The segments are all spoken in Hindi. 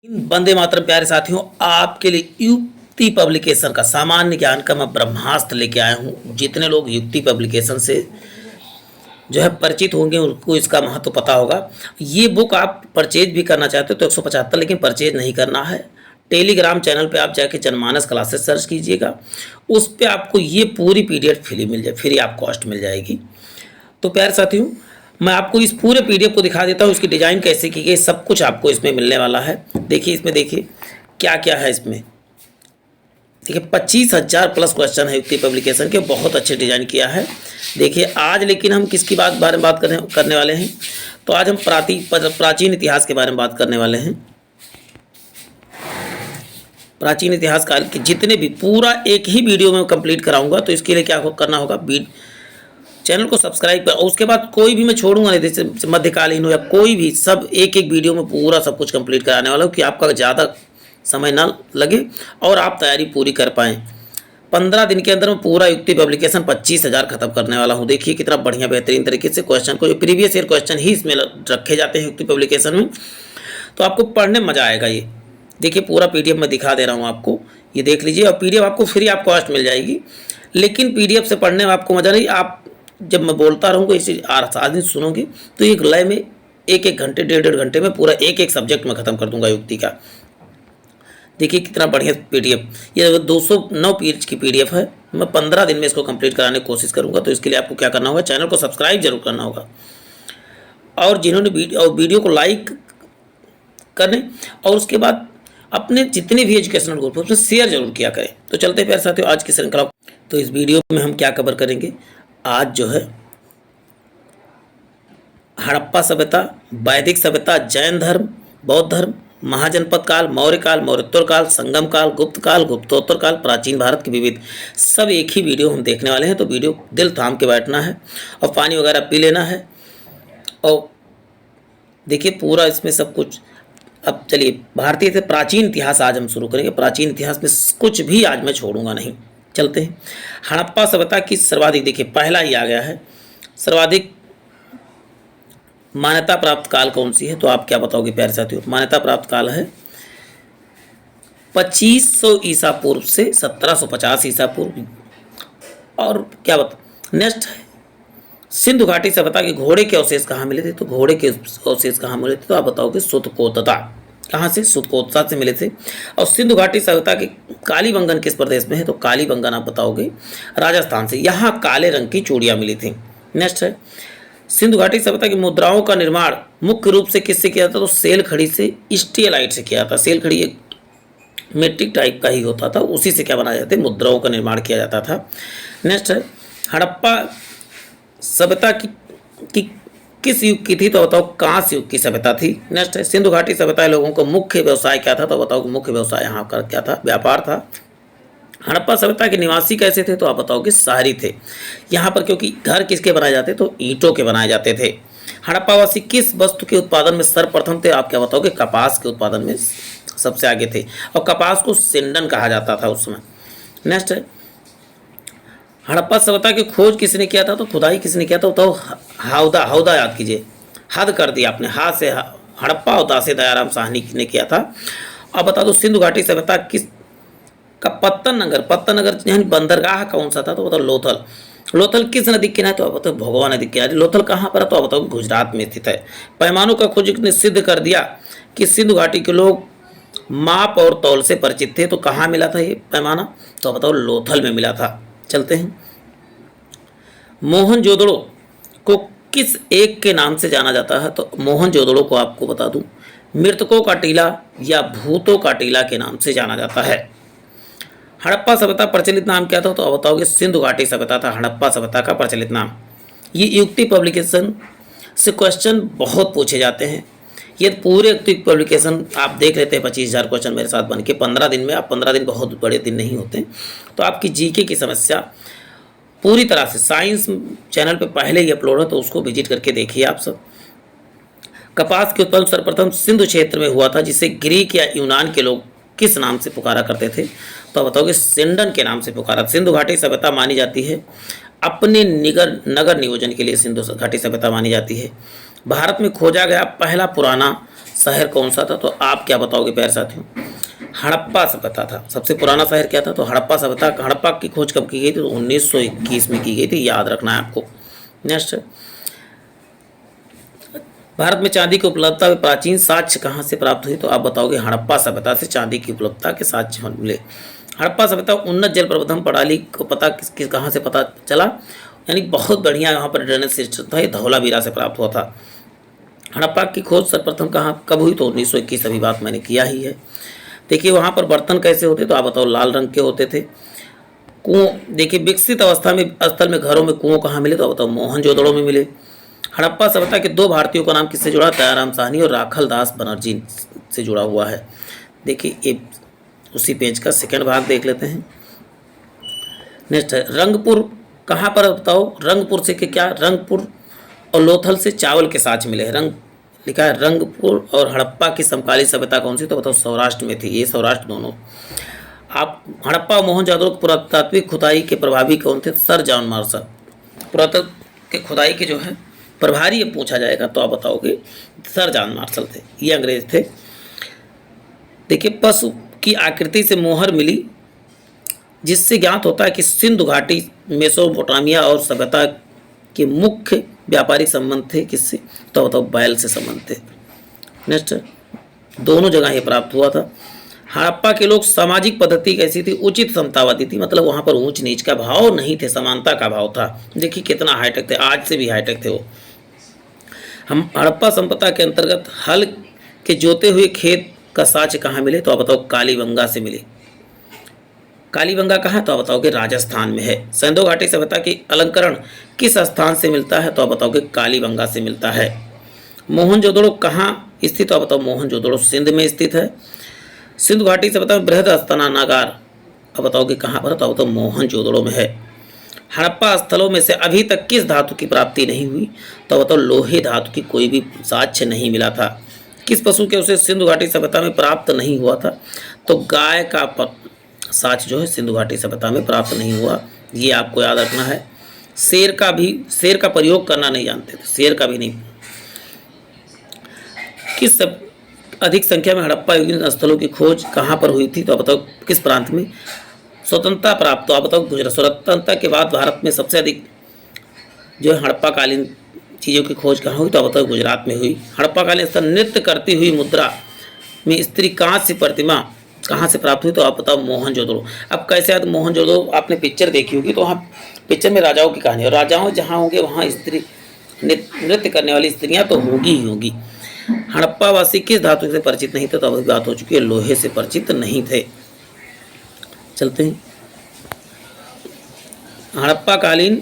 वंदे मातरम प्यारे साथियों, आपके लिए युक्ति पब्लिकेशन का सामान्य ज्ञान का मैं ब्रह्मास्त्र लेके आया हूँ। जितने लोग युक्ति पब्लिकेशन से जो है परिचित होंगे उनको इसका महत्व पता होगा। ये बुक आप परचेज भी करना चाहते हो तो 175, लेकिन परचेज नहीं करना है। टेलीग्राम चैनल पे आप जाके जनमानस क्लासेस सर्च कीजिएगा, उस पर आपको ये पूरी पीडीएफ फ्री मिल जाए, फ्री आप कॉस्ट मिल जाएगी। तो प्यारे साथियों, मैं आपको इस पूरे पीडीएफ को दिखा देता हूँ, इसकी डिज़ाइन कैसे की गई, सब कुछ आपको इसमें मिलने वाला है। देखिए इसमें, देखिए क्या क्या है इसमें। देखिए 25,000 प्लस क्वेश्चन है युक्ति पब्लिकेशन के, बहुत अच्छे डिजाइन किया है। देखिए आज लेकिन हम किसकी बारे में बात करने वाले हैं, तो आज हम प्राचीन इतिहास के बारे में बात करने वाले हैं। प्राचीन इतिहास काल के जितने भी पूरा एक ही वीडियो में कंप्लीट कराऊंगा। तो इसके लिए क्या करना होगा, चैनल को सब्सक्राइब कर, और उसके बाद कोई भी मैं छोड़ूंगा नहीं, जैसे मध्यकालीन हो या कोई भी, सब एक एक वीडियो में पूरा सब कुछ कंप्लीट कराने वाला हूँ कि आपका ज़्यादा समय ना लगे और आप तैयारी पूरी कर पाएँ। 15 दिन के अंदर मैं पूरा युक्ति पब्लिकेशन 25,000 खत्म करने वाला हूँ। देखिए कितना बढ़िया बेहतरीन तरीके से क्वेश्चन को, प्रीवियस ईयर क्वेश्चन ही इसमें रखे जाते हैं युक्ति पब्लिकेशन में, तो आपको पढ़ने में मज़ा आएगा। ये देखिए पूरा पीडीएफ मैं दिखा दे रहा हूँ आपको, ये देख लीजिए। और पीडीएफ आपको फ्री ऑफ कॉस्ट मिल जाएगी, लेकिन पीडीएफ से पढ़ने में आपको मज़ा नहीं। आप जब मैं बोलता रहूँगा इसे 8 दिन सुनोगे तो एक लय में एक घंटे 1.5 घंटे में पूरा एक सब्जेक्ट में ख़त्म कर दूंगा युक्ति का। देखिए कितना बढ़िया पीडीएफ, ये 209 पेज की पीडीएफ है। मैं 15 दिन में इसको कंप्लीट कराने की कोशिश करूँगा। तो इसके लिए आपको क्या करना होगा, चैनल को सब्सक्राइब जरूर करना होगा, और जिन्होंने वीडियो को लाइक करें, और उसके बाद अपने जितने भी एजुकेशनल ग्रुप उसमें शेयर जरूर किया करें। तो चलते हैं प्यारे साथियों आज की श्रृंखला। तो इस वीडियो में हम क्या कवर करेंगे, आज जो है हड़प्पा सभ्यता, वैदिक सभ्यता, जैन धर्म, बौद्ध धर्म, महाजनपद काल, मौर्य काल, मौर्योत्तर काल, संगम काल, गुप्तोत्तर काल, प्राचीन भारत के विविध, सब एक ही वीडियो हम देखने वाले हैं। तो वीडियो दिल थाम के बैठना है और पानी वगैरह पी लेना है। और देखिए पूरा इसमें सब कुछ। अब चलिए भारतीय से प्राचीन इतिहास आज हम शुरू करेंगे। प्राचीन इतिहास में कुछ भी आज मैं छोड़ूंगा नहीं। चलते हैं। हड़प्पा सभ्यता की सर्वाधिक, देखिए पहला ही आ गया है, सर्वाधिक मान्यता प्राप्त काल कौन सी है, तो आप क्या बताओगे प्यारे साथियों। मान्यता प्राप्त काल है 2500 ईसा पूर्व से 1750 ईसा पूर्व। और क्या बता नेक्स्ट है सिंधु घाटी सभ्यता के घोड़े के अवशेष कहाँ मिले थे, तो घोड़े के अवशेष कहाँ मिले थे, तो आप बताओगे सुतकोतता। कहाँ से, सुतकोतसा से मिले थे। और सिंधु घाटी सभ्यता के कालीबंगन किस प्रदेश में है, तो कालीबंगन आप बताओगे राजस्थान से, यहाँ काले रंग की चूड़ियाँ मिली थी। नेक्स्ट है सिंधु घाटी सभ्यता की मुद्राओं का निर्माण मुख्य रूप से किससे किया था, तो सेल खड़ी से, स्टेलाइट से किया था। सेल खड़ी एक मेट्रिक टाइप का ही होता था, उसी से क्या बनाया जाता है, मुद्राओं का निर्माण किया जाता था। नेक्स्ट है हड़प्पा सभ्यता की किस युग की थी, तो बताओ कांस्य युग की सभ्यता थी। नेक्स्ट है सिंधु घाटी सभ्यता लोगों का मुख्य व्यवसाय क्या था, तो बताओ मुख्य व्यवसाय यहाँ का क्या था, व्यापार था। हड़प्पा सभ्यता के निवासी कैसे थे, तो आप बताओगे शहरी थे। यहाँ पर क्योंकि घर किसके बनाए जाते, तो ईंटों के बनाए जाते थे। हड़प्पावासी किस वस्तु के उत्पादन में सर्वप्रथम थे, आप क्या बताओगे, कपास के उत्पादन में सबसे आगे थे, और कपास को सिंडन कहा जाता था उस समय। नेक्स्ट है हड़प्पा सभ्यता की खोज किसने किया था, तो खुदाई किसने किया था, तो हौदा याद कीजिए, हद कर दिया आपने, हाथ से हड़प्पा और दासे दयाराम साहनी ने किया था। अब बता दो सिंधु घाटी सभ्यता किस का पत्तन नगर यानी बंदरगाह कौन सा था, तो बताओ लोथल। लोथल किस नदी के किनारे, तो आप बताओ भोगवा नदी के किनारे। लोथल कहाँ पर है, तो आप बताओ गुजरात में स्थित है। पैमानों का खोज ने सिद्ध कर दिया कि सिंधु घाटी के लोग माप और तौल से परिचित थे, तो कहाँ मिला था ये पैमाना, तो बताओ लोथल में मिला था। चलते हैं मोहनजोदड़ो को किस एक के नाम से जाना जाता है, तो मोहनजोदड़ो को आपको बता दूं मृतकों का टीला या भूतों का टीला के नाम से जाना जाता है। हड़प्पा सभ्यता प्रचलित नाम क्या था, तो आप बताओगे सिंधु घाटी सभ्यता था हड़प्पा सभ्यता का प्रचलित नाम। ये युक्ति पब्लिकेशन से क्वेश्चन बहुत पूछे जाते हैं। ये पूरे युक्ति पब्लिकेशन आप देख लेते हैं 25,000 क्वेश्चन मेरे साथ बन के 15 दिन में। आप 15 दिन बहुत बड़े दिन नहीं होते, तो आपकी जीके की समस्या पूरी तरह से साइंस चैनल पे पहले ही अपलोड है, तो उसको विजिट करके देखिए आप सब। कपास के उत्पादन सर्वप्रथम सिंधु क्षेत्र में हुआ था, जिसे ग्रीक या यूनान के लोग किस नाम से पुकारा करते थे, तो बताओगे सिंडन के नाम से पुकारा। सिंधु घाटी सभ्यता मानी जाती है अपने नगर नियोजन के लिए, सिंधु घाटी सभ्यता मानी जाती है भारत में खोजा गया पहला पुराना शहर कौन सा था? तो आप क्या बताओगे प्यारे साथियों? हड़प्पा सभ्यता था। सबसे पुराना शहर क्या था? तो हड़प्पा सभ्यता। हड़प्पा की खोज कब की गई थी? तो 1921 में की गई थी, याद रखना है आपको। नेक्स्ट, भारत में चांदी की उपलब्धता में प्राचीन साक्ष्य कहाँ से प्राप्त हुई? तो आप बताओगे हड़प्पा सभ्यता से चांदी की उपलब्धता के साक्ष्य मिले। हड़प्पा सभ्यता उन्नत जल प्रबंधन प्रणाली को पता किस कहाँ से पता चला? यानी बहुत बढ़िया यहाँ पर ड्रेनेज सिस्टम था, ये धौलावीरा से प्राप्त हुआ था। हड़प्पा की खोज सर्वप्रथम कहाँ कब हुई? तो 1921। अभी बात मैंने किया ही है। देखिए वहाँ पर बर्तन कैसे होते? तो आप बताओ, लाल रंग के होते थे। कुओं, देखिए विकसित अवस्था में स्थल में घरों में कुओं कहाँ मिले? तो आप बताओ, मोहनजोदड़ो में मिले। हड़प्पा सभ्यता के दो भारतीयों का नाम किससे जुड़ा? दयाराम साहनी और राखल दास बनर्जी से जुड़ा हुआ है। देखिए ये उसी पेज का सेकंड भाग देख लेते हैं। नेक्स्ट है रंगपुर कहाँ पर? बताओ रंगपुर से क्या? रंगपुर और लोथल से चावल के साक्ष्य मिले हैं। रंग लिखा है रंगपुर और हड़प्पा की समकालीन सभ्यता कौन सी? तो बताओ सौराष्ट्र में थी, ये सौराष्ट्र दोनों। आप हड़प्पा और मोहनजोदड़ो की पुरातात्विक खुदाई के प्रभावी कौन थे? Sir John Marshall. पुरातत्व के खुदाई के जो है प्रभारी ये पूछा जाएगा तो आप बताओगे सर जॉन मार्शल थे, ये अंग्रेज थे। देखिए पशु की आकृति से मोहर मिली, जिससे ज्ञात होता है कि सिंधु घाटी मेसोपोटामिया और सभ्यता के मुख्य व्यापारिक संबंध थे किससे? तो बताओ बैल से संबंध थे। नेक्स्ट, दोनों जगह ये प्राप्त हुआ था। हड़प्पा के लोग सामाजिक पद्धति कैसी थी? उचित समतावादी थी, मतलब वहाँ पर ऊंच नीच का भाव नहीं थे, समानता का भाव था। देखिए कितना हाईटेक थे, आज से भी हाईटेक थे वो। हम हड़प्पा संपदा के अंतर्गत हल के जोते हुए खेत का साक्ष्य कहाँ मिले? तो आप बताओ कालीबंगा से मिले। कालीबंगा कहाँ? तो आप बताओगे राजस्थान में है। सिंधु घाटी सभ्यता की अलंकरण किस स्थान से मिलता है? तो आप बताओगे कालीबंगा से मिलता है। मोहनजोदड़ो कहाँ स्थित? तो आप बताओ मोहनजोदड़ो सिंध में स्थित है। सिंधु घाटी सभ्यता में बृहद स्नानागार आप बताओगे कहाँ पर? तो आप बताओ मोहनजोदड़ो में है। हड़प्पा स्थलों में से अभी तक किस धातु की प्राप्ति नहीं हुई? तो बताओ लोहे धातु की कोई भी साक्ष्य नहीं मिला था। किस पशु के उसे सिंधु घाटी सभ्यता में प्राप्त नहीं हुआ था? तो गाय का साक्ष्य जो है सिंधु घाटी सभ्यता में प्राप्त नहीं हुआ, ये आपको याद रखना है। शेर का प्रयोग करना नहीं जानते थे, शेर का भी नहीं। किस अधिक संख्या में हड़प्पा युगीन स्थलों की खोज कहाँ पर हुई थी? तो आप बताओ किस प्रांत में? स्वतंत्रता प्राप्त, तो आप बताओ गुजरात। स्वतंत्रता के बाद भारत में सबसे अधिक जो है हड़प्पा कालीन चीज़ों की खोज कहाँ हुई? तो आप बताओ गुजरात में हुई। हड़प्पा कालीन स्थल नृत्य करती हुई मुद्रा में स्त्री कांस्य प्रतिमा कहाँ से प्राप्त हुई? तो आप बताओ मोहनजोदड़ो। अब कैसे याद? मोहनजोदड़ो आपने पिक्चर देखी होगी, तो वहाँ पिक्चर में राजाओं की कहानी, और राजाओं जहाँ होंगे वहाँ स्त्री नृत्य करने वाली स्त्रियाँ तो होगी ही होगी। हड़प्पा वासी किस धातु से परिचित नहीं थे? तो अभी बात हो चुकी है, लोहे से परिचित नहीं थे। चलते हैं, हड़प्पा कालीन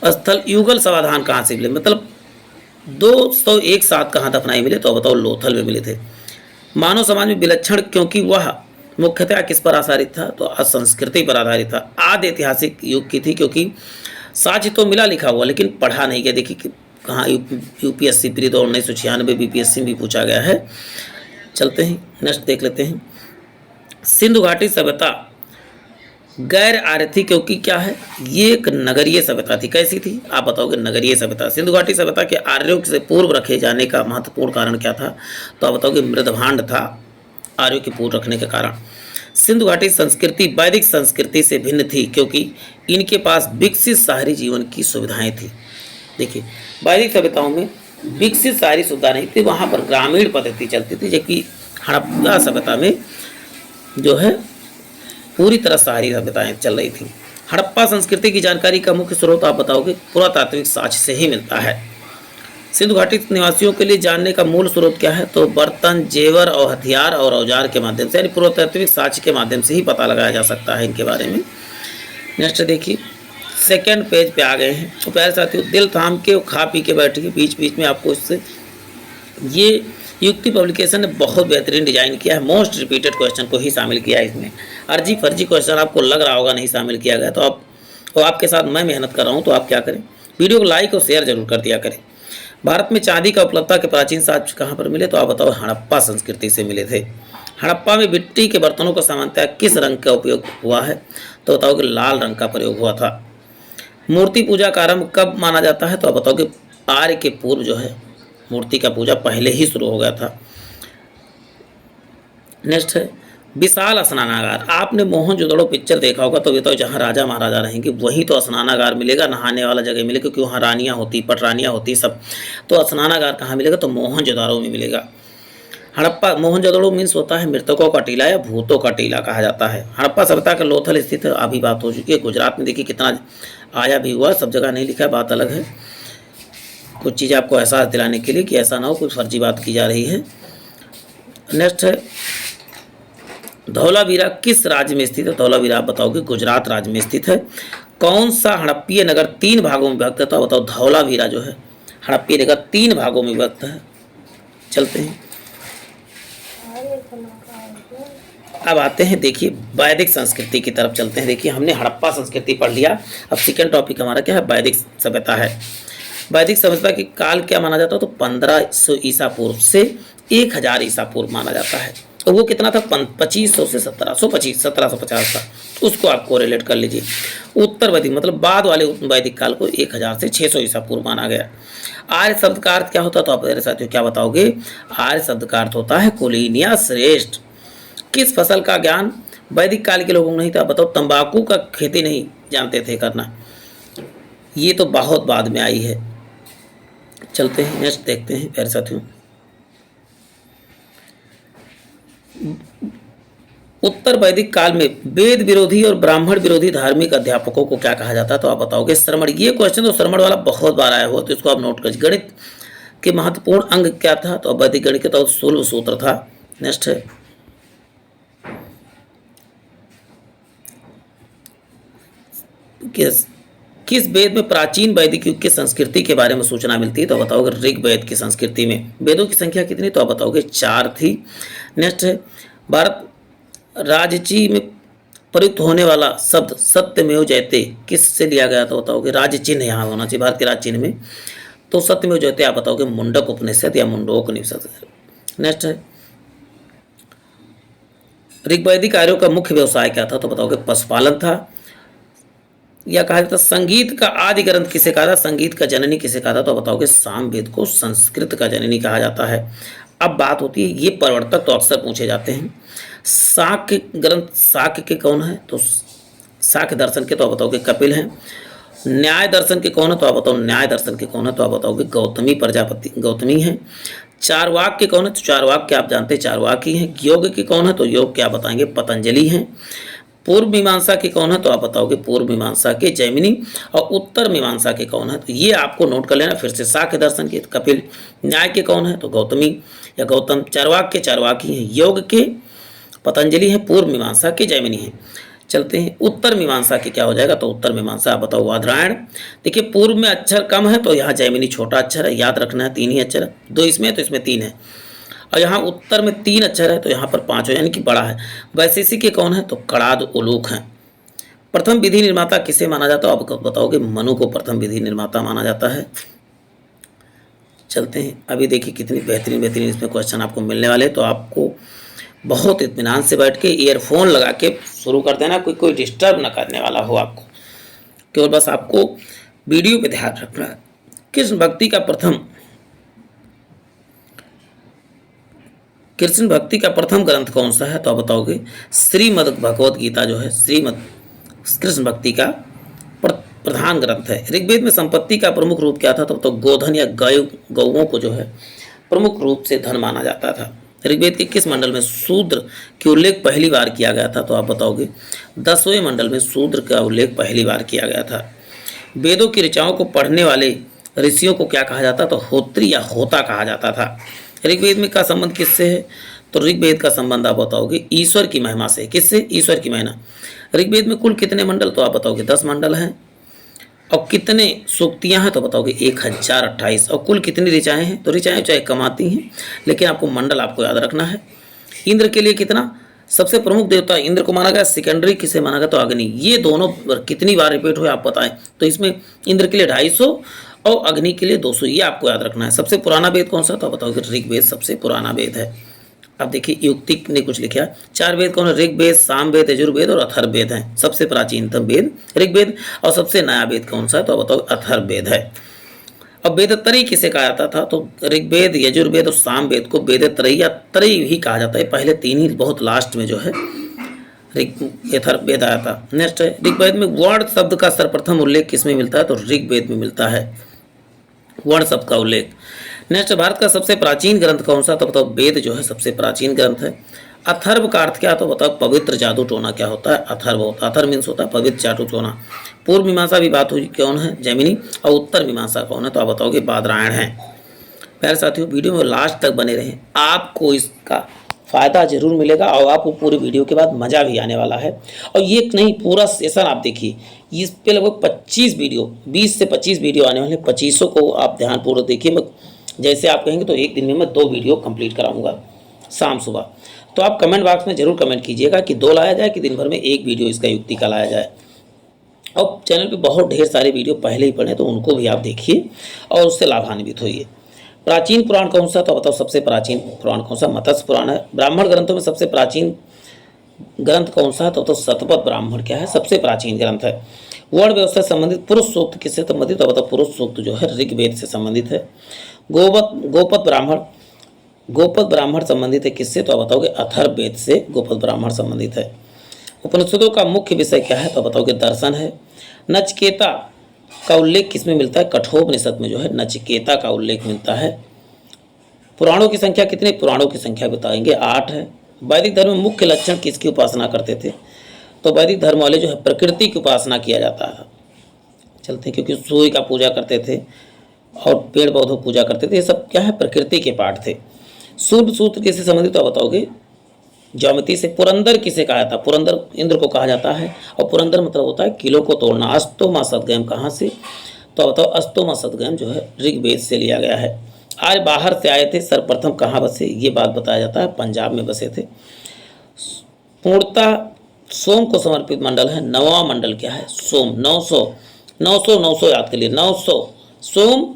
स्थल युगल समाधान कहाँ से मिले? मतलब 201 सात कहाँ दफनाए मिले? तो बताओ लोथल में मिले थे। मानव समाज में विलक्षण क्योंकि वह मुख्यतः किस पर आधारित था? तो संस्कृति पर आधारित था। आदि ऐतिहासिक युग की थी, क्योंकि साक्ष्य तो मिला लिखा हुआ लेकिन पढ़ा नहीं गया। देखिए कहाँ यूपीएससी प्री 1996 बीपीएससी में भी पूछा गया है। चलते हैं नेक्स्ट देख लेते हैं। सिंधु घाटी सभ्यता गैर आर्य थी क्योंकि क्या है? ये एक नगरीय सभ्यता थी। कैसी थी? आप बताओगे नगरीय सभ्यता। सिंधु घाटी सभ्यता के आर्यों से पूर्व रखे जाने का महत्वपूर्ण कारण क्या था? तो आप बताओगे मृदभांड था आर्यों के पूर्व रखने के कारण। सिंधु घाटी संस्कृति वैदिक संस्कृति से भिन्न थी क्योंकि इनके पास विकसित शहरी जीवन की सुविधाएं थी। देखिए वैदिक सभ्यताओं में विकसित शहरी सुविधा नहीं थी, वहाँ पर ग्रामीण पद्धति चलती थी, जबकि हड़प्पा सभ्यता में जो है पूरी तरह शहरी सभ्यताएं चल रही थी। हड़प्पा संस्कृति की जानकारी का मुख्य स्रोत आप बताओगे पुरातात्विक साक्ष्य से ही मिलता है। सिंधु घाटी निवासियों के लिए जानने का मूल स्रोत क्या है? तो बर्तन, जेवर और हथियार और औजार के माध्यम से, यानी पुरातात्विक साक्ष्य के माध्यम से ही पता लगाया जा सकता है इनके बारे में। नेक्स्ट देखिए सेकेंड पेज पे आ गए हैं। तो प्यारे साथियों दिल थाम के खा पी के बैठिए, बीच बीच में आपको इससे ये युक्ति पब्लिकेशन ने बहुत बेहतरीन डिजाइन किया है। मोस्ट रिपीटेड क्वेश्चन को ही शामिल किया है इसमें। अर्जी फर्जी क्वेश्चन आपको लग रहा होगा नहीं शामिल किया गया, तो आपके साथ मैं मेहनत कर रहा हूँ, तो आप क्या करें, वीडियो को लाइक और शेयर जरूर कर दिया करें। भारत में चांदी का उपलब्धता के प्राचीन साक्ष्य कहाँ पर मिले? तो आप बताओ हड़प्पा संस्कृति से मिले थे। हड़प्पा में मिट्टी के बर्तनों का सामान्यतः किस रंग का उपयोग हुआ है? तो बताओगे लाल रंग का प्रयोग हुआ था। मूर्ति पूजा का आरंभ कब माना जाता है? तो आप बताओगे आर्य के पूर्व जो है मूर्ति का पूजा पहले ही शुरू हो गया था। नेक्स्ट है विशाल स्नानागार। आपने मोहनजोदड़ो पिक्चर देखा होगा, तो ये तो जहाँ राजा महाराजा रहेंगे वहीं तो स्नानागार मिलेगा, नहाने वाला जगह मिलेगा, क्योंकि वहाँ रानियाँ होती, पटरानियाँ होती सब। तो स्नानागार कहाँ मिलेगा? तो मोहनजोदड़ो में मिलेगा। हड़प्पा, मोहनजोदड़ो मीन्स होता है मृतकों का टीला या भूतों का टीला कहा जाता है। हड़प्पा सभ्यता का लोथल स्थित है, अभी बात हो चुकी है। गुजरात में देखिए कितना आया भी हुआ, सब जगह नहीं लिखा है, बात अलग है। कुछ चीज़ें आपको एहसास दिलाने के लिए कि ऐसा ना हो कोई फर्जी बात की जा रही है। नेक्स्ट है धौलावीरा किस राज्य में स्थित है? धौलावीरा आप बताओगे गुजरात राज्य में स्थित है। कौन सा हड़प्पीय नगर 3 भागों में विभक्त है? तो बताओ धौलावीरा जो है हड़प्पीय नगर 3 भागों में विभक्त है। चलते हैं, अब आते हैं देखिए वैदिक संस्कृति की तरफ चलते हैं। देखिए हमने हड़प्पा संस्कृति पढ़ लिया, अब सेकंड टॉपिक हमारा क्या है? वैदिक सभ्यता है। वैदिक सभ्यता की काल क्या माना जाता है? तो 1500 ईसा पूर्व से 1000 ईसा पूर्व माना जाता है। तो वो कितना था? 2500 से 1750 था। उसको आप कोरिलेट कर लीजिए। उत्तर वैदिक मतलब बाद वाले वैदिक काल को 1000 से 600 ईसा पूर्व माना गया। आर्य शब्द का अर्थ क्या होता है? तो आप मेरे साथियों क्या बताओगे? आर्य शब्द का अर्थ होता है कुलीन या श्रेष्ठ। किस फसल का ज्ञान वैदिक काल के लोगों को नहीं था? बताओ तंबाकू का खेती नहीं जानते थे करना, ये तो बहुत बाद में आई है। चलते हैं नेक्स्ट देखते हैं प्यारे साथियों। उत्तर वैदिक काल में वेद विरोधी और ब्राह्मण विरोधी धार्मिक अध्यापकों को क्या कहा जाता है? तो आप बताओगे श्रमण। ये क्वेश्चन तो श्रमण वाला बहुत बार आया हुआ, तो इसको आप नोट कर। गणित के महत्वपूर्ण अंग क्या था? तो वैदिक गणित का तो सुलभ सूत्र था। नेक्स्ट है किस वेद में प्राचीन वैदिक युग की संस्कृति के बारे में सूचना मिलती है? तो बताओगे ऋग्वेद की संस्कृति में। वेदों की संख्या कितनी? तो आप बताओगे 4 थी। नेक्स्ट है भारत राजची में प्रयुक्त होने वाला शब्द सत्यमेव जयते किस से लिया गया? तो बताओगे राज्य चिन्ह यहाँ होना चाहिए, भारत के राज्य चिन्ह में। तो सत्यमेव जयते आप बताओगे मुंडक उपनिषद या मुंडोपनिषद। नेक्स्ट है ऋग्वैदिक आर्यों का मुख्य व्यवसाय क्या था? तो बताओगे पशुपालन था। या कहा जाता संगीत का आदि ग्रंथ किसे कहा था? संगीत का जननी किसे कहा था? तो बताओगे सामवेद को संस्कृत का जननी कहा जाता है। अब बात होती है ये प्रवर्तक तो अक्सर पूछे जाते हैं। शाक्य ग्रंथ शाक्य के कौन है? तो शाक्य दर्शन के तो आप बताओगे कपिल हैं। न्याय दर्शन के कौन है? तो आप बताओ न्याय दर्शन के कौन है? तो आप बताओगे गौतमी प्रजापति गौतमी हैं। चारवाक के कौन है? तो चारवाक के आप जानते हैं चारवाकी हैं। योग के कौन है? तो योग के आप बताएंगे पतंजलि हैं। पूर्व मीमांसा के कौन है? तो आप बताओगे पूर्व मीमांसा के जैमिनी। और उत्तर मीमांसा के कौन है? तो ये आपको नोट कर लेना फिर से। शाक्य दर्शन के कपिल। न्याय के कौन है? तो गौतमी या गौतम। चारवाक के चारवाकी हैं। योग के पतंजलि हैं। पूर्व मीमांसा के जैमिनी हैं। चलते हैं उत्तर मीमांसा के क्या हो जाएगा? तो उत्तर मीमांसा आप बताओ वादरायण। देखिए पूर्व में अक्षर कम है तो यहाँ जैमिनी छोटा अक्षर है, याद रखना है 3 ही अक्षर है। 2 इसमें तो इसमें 3 है। और यहाँ उत्तर में 3 अक्षर है तो यहाँ पर 5 हो, यानी कि बड़ा है। वैशेषिक के कौन है? तो कड़ाद उलूक हैं। प्रथम विधि निर्माता किसे माना जाता है? आप बताओगे मनु को प्रथम विधि निर्माता माना जाता है। चलते हैं अभी देखिए कितनी बेहतरीन बेहतरीन इसमें क्वेश्चन आपको मिलने वाले हैं। तो आपको बहुत इत्मीनान से बैठ के ईयरफोन लगा के शुरू कर देना, कोई डिस्टर्ब ना करने वाला हो आपको, केवल बस आपको वीडियो पे ध्यान रखना है। कृष्ण भक्ति का प्रथम ग्रंथ कौन सा है? तो आप बताओगे श्रीमद् भगवत गीता जो है श्रीमद् कृष्ण भक्ति का प्रधान ग्रंथ है। ऋग्वेद में संपत्ति का प्रमुख रूप क्या था? तो गोधन या गौओं को जो है प्रमुख रूप से धन माना जाता था। ऋग्वेद के किस मंडल में शूद्र के उल्लेख पहली बार किया गया था? तो आप बताओगे 10वें मंडल में शूद्र का उल्लेख पहली बार किया गया था। वेदों की ऋचाओं को पढ़ने वाले ऋषियों को क्या कहा जाता? तो होत्री या होता कहा जाता था। ऋग्वेद में का संबंध किससे है? तो ऋग्वेद का संबंध आप बताओगे ईश्वर की महिमा से। किससे? ईश्वर की महिमा। ऋग्वेद में कुल कितने मंडल? तो आप बताओगे 10 मंडल हैं। और कितने सूक्तियाँ हैं? तो बताओगे 1028। और कुल कितनी ऋचाएँ हैं? तो ऋचाएँ चाहे कम आती हैं लेकिन आपको मंडल आपको याद रखना है। इंद्र के लिए कितना? सबसे प्रमुख देवता इंद्र को माना गया। सेकेंडरी किसे माना गया? तो अग्नि। ये दोनों कितनी बार रिपीट हुए आप बताएं। तो इसमें इंद्र के लिए 250 और अग्नि के लिए 200, ये आपको याद रखना है। सबसे पुराना वेद कौन सा? तो आप बताओगे ऋग्वेद सबसे पुराना वेद है। अब देखिए युक्ति ने कुछ लिखा, 4 वेद कौन है? ऋग्वेद, सामवेद, यजुर्वेद और अथर्ववेद हैं। सबसे प्राचीनतम वेद ऋग्वेद। और सबसे नया वेद कौन सा है? तो बताओ अथर्ववेद है। अब वेदत्रयी किसे कहा जाता था, तो ऋग्वेद, यजुर्वेद और सामवेद को वेदत्रयी या त्रयी ही कहा जाता है। पहले तीन ही बहुत लास्ट में जो है ऋग्वेद आया था। नेक्स्ट है, ऋग्वेद में वर्ण शब्द का सर्वप्रथम उल्लेख किसमें मिलता है, तो ऋग्वेद में मिलता है वर्ण शब्द का उल्लेख। नेक्स्ट, भारत का सबसे प्राचीन ग्रंथ कौन सा, तो बताओ वेद जो है सबसे प्राचीन ग्रंथ है। अथर्व का अर्थ क्या, तो बताओ पवित्र जादू टोना क्या होता है, अथर्व होता है। अथर्व मीन्स होता है पवित्र जादू टोना। पूर्व मीमांसा भी बात हुई कौन है, जैमिनी, और उत्तर मीमांसा कौन है, तो आप बताओगे बादरायण है। प्यारे साथियों, वीडियो में लास्ट तक बने रहें, आपको इसका फ़ायदा जरूर मिलेगा और आपको पूरी वीडियो के बाद मज़ा भी आने वाला है। और ये नहीं, पूरा सेशन आप देखिए, इस पे लगभग 25 वीडियो, 20 से 25 वीडियो आने वाले, 25 को आप ध्यानपूर्वक देखिए। मैं जैसे आप कहेंगे तो एक दिन में मैं 2 वीडियो कंप्लीट कराऊंगा शाम सुबह। तो आप कमेंट बॉक्स में जरूर कमेंट कीजिएगा कि 2 लाया जाए कि दिन भर में 1 वीडियो इसका युक्ति का लाया जाए। और चैनल पे बहुत ढेर सारे वीडियो पहले ही पड़े, तो उनको भी आप देखिए और उससे लाभान्वित होइए। प्राचीन पुराण कौन सा, तो बताओ सबसे प्राचीन पुराण कौन सा, मत्स्य पुराण है। ब्राह्मण ग्रंथों में सबसे प्राचीन ग्रंथ कौन सा है, तो शतपथ ब्राह्मण क्या है, सबसे प्राचीन ग्रंथ है। वर्ण व्यवस्था से संबंधित पुरुष सूक्त किससे संबंधित, तो बताओ पुरुष सूक्त जो है ऋग्वेद से संबंधित है। गोपद ब्राह्मण संबंधित है किससे, तो बताओगे अथर्ववेद से गोपद ब्राह्मण संबंधित है। उपनिषदों का मुख्य विषय क्या है, तो बताओगे दर्शन है। नचिकेता का उल्लेख किसमें मिलता है, कठोपनिषद में जो है नचिकेता का उल्लेख मिलता है। पुराणों की संख्या कितने, पुराणों की संख्या बताएंगे 8 है। वैदिक धर्म में मुख्य लक्षण किसकी उपासना करते थे, तो वैदिक धर्म वाले जो है प्रकृति की उपासना किया जाता था। चलते हैं, क्योंकि सूर्य का पूजा करते थे और पेड़ पौधों की पूजा करते थे, ये सब क्या है प्रकृति के पाठ थे। सूर्य सूत्र किससे संबंधित, तो बताओगे ज्योमिति से। पुरंदर किसे कहा जाता, पुरंदर इंद्र को कहा जाता है, और पुरंदर मतलब होता है किलों को तोड़ना। अस्तोमा सदगम कहाँ से, तो बताओ अस्तोमा सदगम जो है ऋग्वेद से लिया गया है। आज बाहर से आए थे, सर्वप्रथम कहाँ बसे, ये बात बताया जाता है पंजाब में बसे थे। पूर्णतः सोम को समर्पित मंडल है। नवा मंडल क्या है, सोम। 900 याद कर लिए, 900 सोम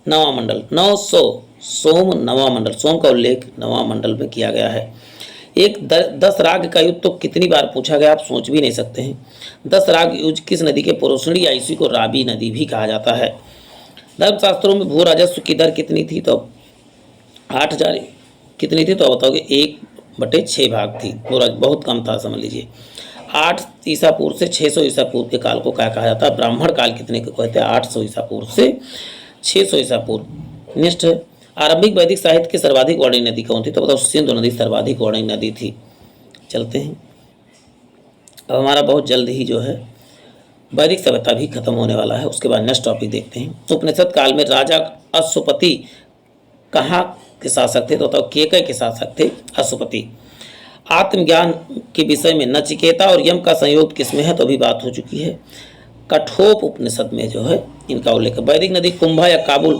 नवा मंडल, 900 सोम नवा मंडल। सोम का उल्लेख नवा मंडल में किया गया है। एक 10 राग का युद्ध तो कितनी बार पूछा गया, आप सोच भी नहीं सकते हैं। 10 राग युद्ध किस नदी के, पुरुषणी, या इसी को रावी नदी भी कहा जाता है। धर्मशास्त्रों में भू राजस्व की दर कितनी थी, तो 8000 कितनी थी, तो बताओगे 1/6 भाग थी। बहुत कम था, समझ लीजिए। 8 ईसा पूर्व से 600 ईसा पूर्व के काल को क्या कहा जाता है, ब्राह्मण काल कितने को कहते हैं, 800 ईसा पूर्व से 600 ईसा पूर्व। नेक्स्ट है, आरंभिक वैदिक साहित्य की सर्वाधिक वर्णित नदी कौन थी, तो बताओ सिंधु नदी सर्वाधिक वर्णित नदी थी। चलते हैं, अब हमारा बहुत जल्द ही जो है वैदिक सभ्यता भी खत्म होने वाला है। उसके बाद नेक्स्ट टॉपिक देखते हैं। उपनिषद काल में राजा अश्वपति कहाँ के शासक थे, तो बताओ केकय के शासक थे अश्वपति। आत्मज्ञान के विषय में नचिकेता और यम का संयोग किसमें है, तो अभी बात हो चुकी है, कठोप उपनिषद में जो है इनका उल्लेख है। वैदिक नदी कुंभा या काबुल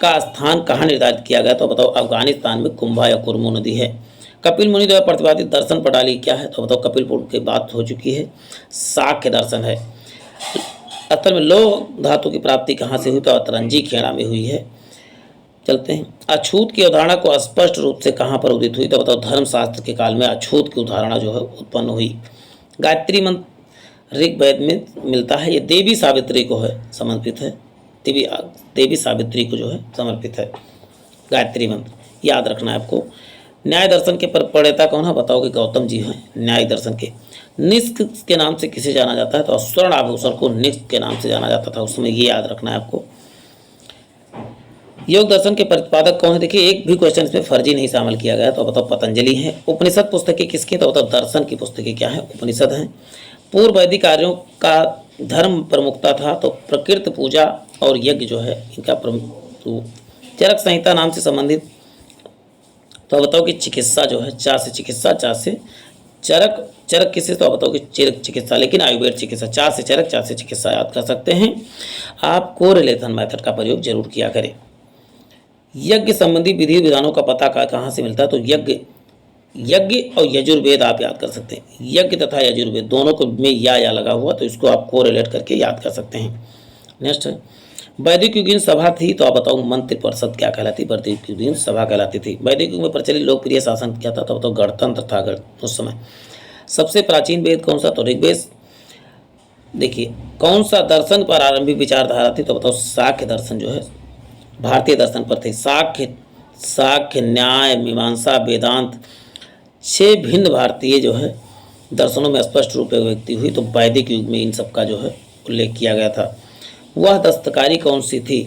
का स्थान कहाँ निर्धारित किया गया, तो बताओ अफगानिस्तान में कुंभा या कुर्मू नदी है। कपिल मुनि द्वारा प्रतिपादित दर्शन प्रणाली क्या है, तो बताओ कपिल की बात हो चुकी है, शाक्य दर्शन है। अतर में लौह धातु की प्राप्ति कहाँ से हुई, तो अतरंजी खेड़ा में हुई है। चलते हैं, अछूत की अवधारणा को स्पष्ट रूप से कहाँ पर उदित हुई, तो बताओ धर्मशास्त्र के काल में अछूत की उदाहरणा जो है उत्पन्न हुई। गायत्री मंत्र ऋग्वेद में मिलता है, ये देवी सावित्री को है समर्पित है। देवी सावित्री को जो है समर्पित है गायत्री मंत्र, याद रखना है आपको। न्याय दर्शन के प्रणेता कौन है, बताओगे गौतम जी हैं न्याय दर्शन के। निष्क के नाम से किसे जाना जाता है, तो स्वर्ण आभूषण को निष्क के नाम से जाना जाता था उस समय, ये याद रखना है आपको। योग दर्शन के प्रतिपादक कौन है, देखिए एक भी क्वेश्चन इसमें फर्जी नहीं शामिल किया गया, तो बताओ पतंजलि है। उपनिषद पुस्तकें किसकी, तो बताओ दर्शन की पुस्तकें क्या है, उपनिषद हैं। पूर्व वैदिक कार्यों का धर्म प्रमुखता था, तो प्रकृति पूजा और यज्ञ जो है इनका प्रमुख। चरक संहिता नाम से संबंधित, तो बताओ कि चिकित्सा जो है, चा से चिकित्सा, चा से चरक, चरक किससे, तो बताओ कि चरक चिकित्सा, लेकिन आयुर्वेद चिकित्सा। चा से चरक, चा से चिकित्सा याद कर सकते हैं आप। कोरिलेशन मेथड का प्रयोग जरूर किया करें। यज्ञ संबंधी विधि विधानों का पता कहाँ से मिलता है, तो यज्ञ और यजुर्वेद आप याद कर सकते हैं। यज्ञ तथा यजुर्वेद दोनों को में या लगा हुआ, तो इसको आप कोरिलेट करके याद कर सकते हैं। नेक्स्ट है, वैदिक युगीन सभा थी, तो आप बताओ मंत्र परिषद क्या कहलाती, वैदिक युगीन सभा कहलाती थी। वैदिक युग में प्रचलित लोकप्रिय शासन क्या था, तो बताओ गणतंत्र था उस समय। सबसे प्राचीन वेद कौन सा, तो ऋग्वेद। देखिए कौन सा दर्शन पर आरंभिक विचारधारा थी, तो बताओ शाक्य दर्शन जो है भारतीय दर्शन पर थे। साख्य, न्याय, मीमांसा, वेदांत, 6 भिन्न भारतीय जो है दर्शनों में स्पष्ट रूप से व्यक्ति हुई। तो वैदिक युग में इन सब का जो है उल्लेख किया गया था। वह दस्तकारी कौन सी थी?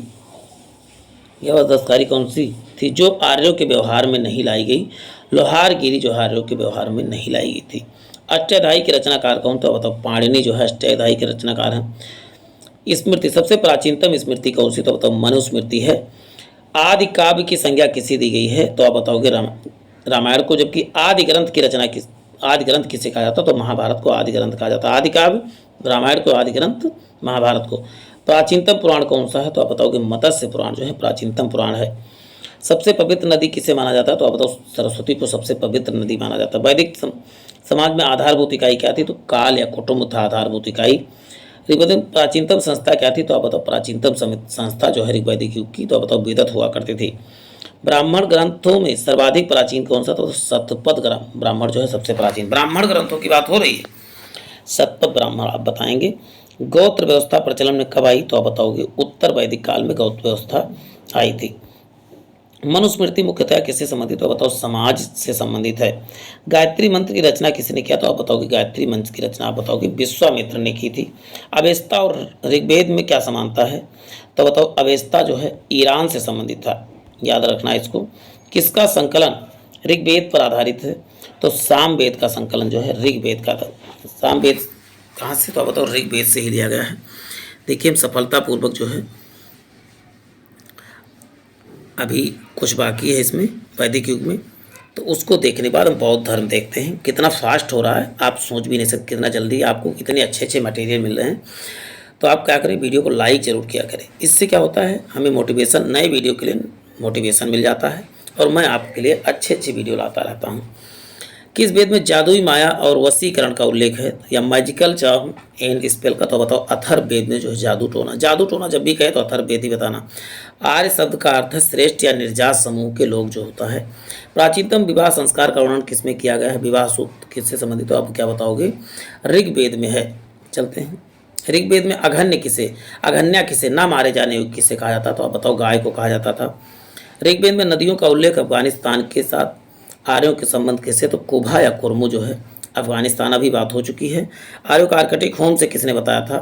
यह दस्तकारी कौन सी थी जो आर्यों के व्यवहार में नहीं लाई गई? लोहारगिरी जो आर्यों के व्यवहार में नहीं लाई गई थी। अष्टाध्यायी के रचनाकार कौन? तो बताओ पाणिनि जो है अष्टाध्यायी के रचनाकार हैं। स्मृति, सबसे प्राचीनतम स्मृति कौन सी? तो बताओ मनुस्मृति है। आदि काव्य की संज्ञा किसे दी गई है? तो आप बताओगे रामायण को। जबकि आदि ग्रंथ किसे कहा जाता? तो महाभारत को आदि ग्रंथ कहा जाता है। आदि काव्य रामायण को, आदि ग्रंथ महाभारत को। प्राचीनतम पुराण कौन सा है? तो आप बताओगे मत्स्य पुराण जो है प्राचीनतम पुराण है। सबसे पवित्र नदी किसे माना जाता है? तो आप बताओ सरस्वती को सबसे पवित्र नदी माना जाता है। वैदिक समाज में आधारभूत इकाई क्या थी? तो काल या कुटुंब था आधारभूत इकाई। ऋग्वेद में प्राचीनतम संस्था क्या थी? तो आप बताओ प्राचीनतम संस्था जो है ऋग्वैदिक युग की, तो आप बताओ वेदत हुआ करती थी। ब्राह्मण ग्रंथों में सर्वाधिक प्राचीन कौन सा? तो शतपथ ब्राह्मण जो है सबसे प्राचीन। ब्राह्मण ग्रंथों की बात हो रही है, शतपथ ब्राह्मण आप बताएंगे। गोत्र व्यवस्था प्रचलन में कब आई? तो आप बताओगे उत्तर वैदिक काल में गोत्र व्यवस्था आई थी। मनुस्मृति मुख्यतः किससे संबंधित? तो बताओ समाज से संबंधित है। गायत्री मंत्र की रचना किसने किया? तो आप बताओगे गायत्री मंत्र की रचना आप बताओगे विश्वामित्र ने की थी। अवेस्ता और ऋग्वेद में क्या समानता है? तो बताओ अवेस्ता जो है ईरान से संबंधित था, याद रखना इसको। किसका संकलन ऋग्वेद पर आधारित है? तो सामवेद का संकलन जो है ऋग्वेद का था। सामवेद कहाँ से? तो आप बताओ ऋग्वेद से ही लिया गया है। देखिए हम सफलतापूर्वक जो है, अभी कुछ बाकी है इसमें वैदिक युग में, तो उसको देखने के बाद हम बौद्ध धर्म देखते हैं। कितना फास्ट हो रहा है आप सोच भी नहीं सकते, कितना जल्दी आपको इतने अच्छे अच्छे मटेरियल मिल रहे हैं। तो आप क्या करें, वीडियो को लाइक ज़रूर किया करें। इससे क्या होता है, हमें मोटिवेशन, नए वीडियो के लिए मोटिवेशन मिल जाता है और मैं आपके लिए अच्छे अच्छे वीडियो लाता रहता हूँ। किस वेद में जादुई माया और वशीकरण का उल्लेख है या मैजिकल चार्म एंड स्पेल का? तो बताओ अथर्ववेद में जो है जादू टोना जब भी कहे तो अथर्ववेद ही बताना। आर्य शब्द का अर्थ है श्रेष्ठ या निर्जात समूह के लोग जो होता है। प्राचीनतम विवाह संस्कार का वर्णन किसमें किया गया है? विवाह सूक्त किससे संबंधित? तो आप क्या बताओगे? ऋग्वेद में है। चलते हैं ऋग्वेद में अघन्या किसे ना मारे जाने योग्य किसे कहा जाता? तो आप बताओ गाय को कहा जाता था। ऋग्वेद में नदियों का उल्लेख अफगानिस्तान के साथ आर्यों के संबंध किससे? तो कुभा या कुर्मू जो है अफगानिस्तान, अभी बात हो चुकी है। आर्यों का आर्कटिक होम से किसने बताया था?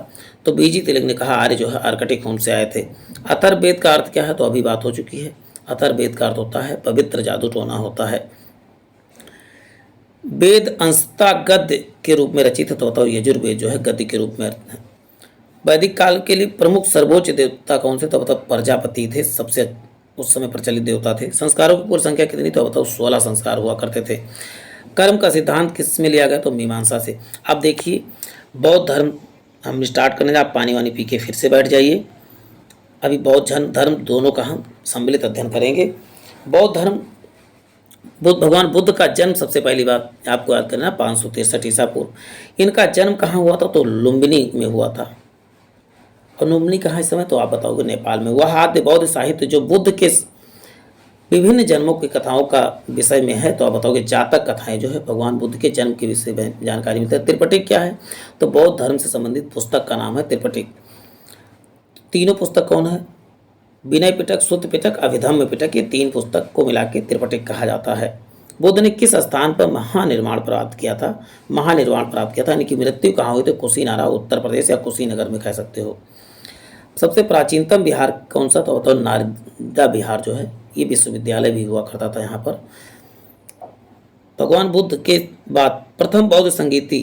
तो बीजी तिलक ने कहा आर्य जो है आर्कटिक होम से आए थे। अथर्ववेद का अर्थ क्या है? तो अभी बात हो चुकी है। अथर्ववेद का अर्थ होता है पवित्र जादू टोना होता है। वेद अंशतः गद्य के रूप में रचित है, तो बताओ यजुर्वेद जो है गद्य के रूप में है। वैदिक काल के लिए प्रमुख सर्वोच्च देवता कौन से? तो बताओ प्रजापति थे, सबसे उस समय प्रचलित देवता थे। संस्कारों की कुल संख्या कितनी? तो बताओ 16 संस्कार हुआ करते थे। कर्म का सिद्धांत किस में लिया गया? तो मीमांसा से। अब देखिए बौद्ध धर्म हम स्टार्ट करने, आप पानी वानी पी के फिर से बैठ जाइए। अभी बौद्ध धर्म दोनों का हम सम्मिलित अध्ययन करेंगे। बौद्ध धर्म, भगवान बुद्ध का जन्म सबसे पहली बात आपको याद करना 563 ईसा पूर्व। इनका जन्म कहाँ हुआ था? तो लुम्बिनी में हुआ था। और लुम्बिनी कहाँ इस समय? तो आप बताओगे नेपाल में। वह आद्य बौद्ध साहित्य जो बुद्ध के विभिन्न जन्मों की कथाओं का विषय में है, तो आप बताओगे जातक कथाएं जो है भगवान बुद्ध के जन्म के विषय में जानकारी मिलती है। त्रिपिटक क्या है? तो बौद्ध धर्म से संबंधित पुस्तक का नाम है त्रिपिटक। तीनों पुस्तक कौन है? विनय पिटक, शुद्ध पिटक, अभिधम्म पिटक, ये 3 पुस्तक को मिला के त्रिपिटक कहा जाता है। बुद्ध ने किस स्थान पर महानिर्वाण प्राप्त किया था? यानी कि मृत्यु कहाँ हुई? तो कुशीनारा उत्तर प्रदेश या कुशीनगर में कह सकते हो। सबसे प्राचीनतम बिहार कौन सा? तो बताओ नालंदा बिहार जो है, ये विश्वविद्यालय भी हुआ करता था यहाँ पर। भगवान बुद्ध के बाद प्रथम बौद्ध संगीति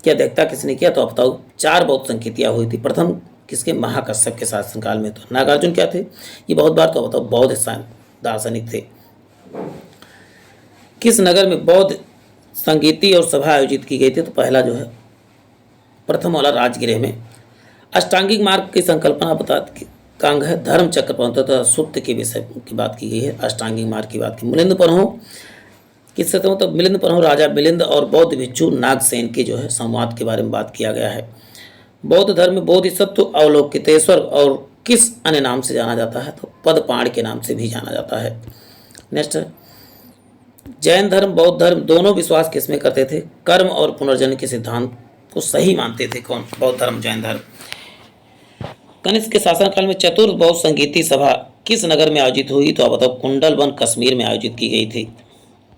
की अध्यक्षता किसने किया? तो आप बताओ 4 बौद्ध संगीतियाँ हुई थी। प्रथम किसके? महाकश्यप के शासनकाल में। तो नागार्जुन क्या थे? ये बहुत बार तो बताओ बौद्ध दार्शनिक थे। किस नगर में बौद्ध संगीति और सभा आयोजित की गई थी? तो पहला जो है प्रथम वाला राजगृह में। अष्टांगिक मार्ग की संकल्पना बता का अंग है धर्म चक्र पर, तथा सूत्र के विषय की बात की गई है। अष्टांगिक मार्ग की बात की। मिलिंद परहो किससे? तो मिलिंद परहो राजा मिलिंद और बौद्ध भिक्षु नागसेन के जो है संवाद के बारे में बात किया गया है। बौद्ध धर्म में बोधिसत्व, अवलोकितेश्वर और किस अन्य नाम से जाना जाता है? तो पदपाण के नाम से भी जाना जाता है। नेक्स्ट, जैन धर्म बौद्ध धर्म दोनों विश्वास किसमें करते थे? कर्म और पुनर्जन्म के सिद्धांत को सही मानते थे। कौन? बौद्ध धर्म, जैन धर्म। कनिष्क के शासनकाल में चतुर्थ बौद्ध संगीति सभा किस नगर में आयोजित हुई? तो आप बताओ कुंडलवन कश्मीर में आयोजित की गई थी।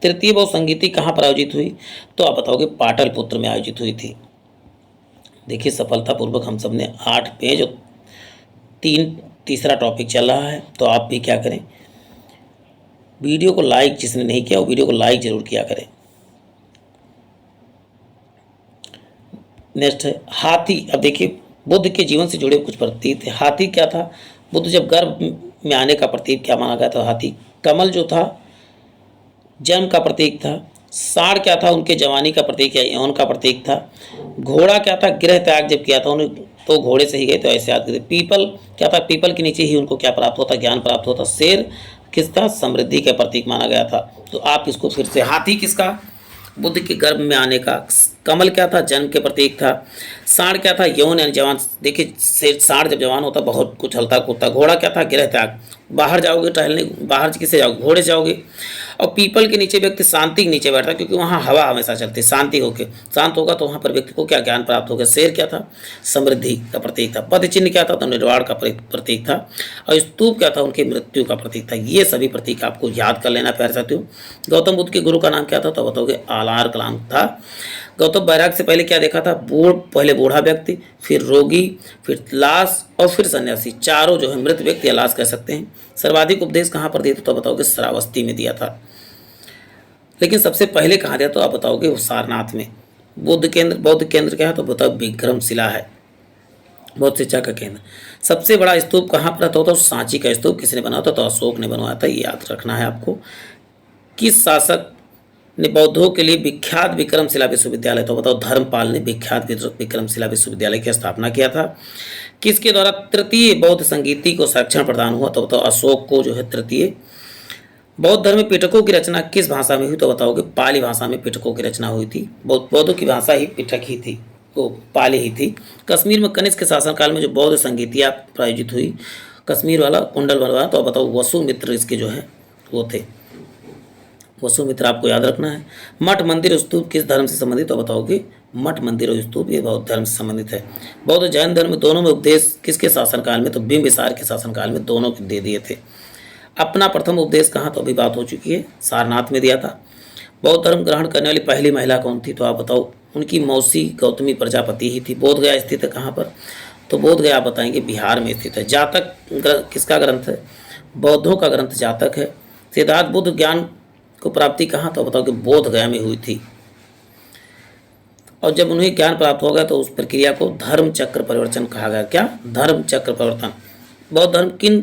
तृतीय बहुसंगीति कहाँ पर आयोजित हुई? तो आप बताओगे पाटलिपुत्र में आयोजित हुई थी। देखिए सफलतापूर्वक हम सब ने 8 पेज और 3 तीसरा टॉपिक चल रहा है। तो आप भी क्या करें, वीडियो को लाइक, जिसने नहीं किया वो वीडियो को लाइक जरूर किया करें। नेक्स्ट है हाथी। अब देखिए बुद्ध के जीवन से जुड़े कुछ प्रतीक थे। हाथी क्या था? बुद्ध जब गर्भ में आने का प्रतीक क्या माना गया था? हाथी। कमल जो था जन्म का प्रतीक था। सांड क्या था? उनके जवानी का प्रतीक या यौन का प्रतीक था। घोड़ा क्या था? गृह त्याग जब किया था उन्हें तो घोड़े से ही गए, तो ऐसे याद करते। पीपल क्या था? पीपल के नीचे ही उनको क्या प्राप्त होता? ज्ञान प्राप्त होता। शेर किसका? समृद्धि का प्रतीक माना गया था। तो आप इसको फिर से, हाथी किसका? बुद्ध के गर्भ में आने का। कमल क्या था? जन्म के प्रतीक था। सांड क्या था? यौन यानी जवान। देखिए सांड जब जवान होता बहुत कुछ हलता कूदता। घोड़ा क्या था? गृह त्याग, बाहर जाओगे टहलने, बाहर किसे जाओगे? घोड़े से जाओगे। और पीपल के नीचे व्यक्ति शांति के नीचे बैठता है, क्योंकि वहाँ हवा हमेशा चलती, शांति होकर शांत होगा तो वहाँ पर व्यक्ति को क्या ज्ञान प्राप्त होगा। शेर क्या था? समृद्धि का प्रतीक था। पद चिन्ह क्या था? तो निर्वाण का प्रतीक था। और स्तूप क्या था? उनकी मृत्यु का प्रतीक था। ये सभी प्रतीक आपको याद कर लेना प्यारे साथियों। गौतम बुद्ध के गुरु का नाम क्या था? तो बताओगे आलार कलाम था। गौतम बैराग से पहले क्या देखा था? पहले बूढ़ा व्यक्ति, फिर रोगी, फिर लाश और फिर सन्यासी। चारों जो है मृत व्यक्ति या लाश कह सकते हैं। सर्वाधिक उपदेश कहाँ पर दिया था? तो बताओगे श्रावस्ती में दिया था। लेकिन सबसे पहले कहाँ दिया? तो आप बताओगे वो सारनाथ में। बौद्ध केंद्र क्या है? तो बताओ विक्रमशिला है, बौद्ध शिक्षा का केंद्र। सबसे बड़ा स्तूप कहाँ पर था? तो सांची का स्तूप किसने बनाया था? तो अशोक ने बनवाया था। ये याद रखना है आपको। किस शासक ने बौद्धों के लिए विख्यात विक्रमशिला विश्वविद्यालय, तो बताओ धर्मपाल ने विख्यात विक्रमशिला विश्वविद्यालय की स्थापना किया था। किसके द्वारा तृतीय बौद्ध संगीति को संरक्षण प्रदान हुआ? तो बताओ अशोक को जो है तृतीय। बौद्ध धर्म में पिटकों की रचना किस भाषा में हुई? तो बताओगे पाली भाषा में पिटकों की रचना हुई थी। बौद्धों की भाषा ही पिटक ही थी, वो पाली ही थी। कश्मीर में कनिष्क के शासनकाल में जो बौद्ध संगीतियाँ प्रायोजित हुई, कश्मीर वाला कुंडल बनवाया, तो बताओ वसुमित्र इसके जो है वो थे। वसुमित्र आपको याद रखना है। मठ मंदिर स्तूप किस धर्म से संबंधित? तो बताओगे मठ मंदिर और स्तूप ये बौद्ध धर्म से संबंधित है। बौद्ध जैन धर्म दोनों में उपदेश किसके शासनकाल में? तो बिंबिसार के शासनकाल में दोनों को दे दिए थे। अपना प्रथम उपदेश कहाँ? तो अभी बात हो चुकी है, सारनाथ में दिया था। बौद्ध धर्म ग्रहण करने वाली पहली महिला कौन थी? तो आप बताओ उनकी मौसी गौतमी प्रजापति ही थी। बोध गया स्थित है कहाँ पर? तो बोध गया आप बताएंगे बिहार में स्थित है। जातक किसका ग्रंथ है? बौद्धों का ग्रंथ जातक है। सिद्धार्थ बुद्ध ज्ञान को प्राप्ति कहाँ? तो बताओ कि बोध गया में हुई थी। और जब उन्हें ज्ञान प्राप्त हो गया तो उस प्रक्रिया को धर्म चक्र परिवर्तन कहा गया। क्या? धर्म चक्र परिवर्तन। बौद्ध धर्म किन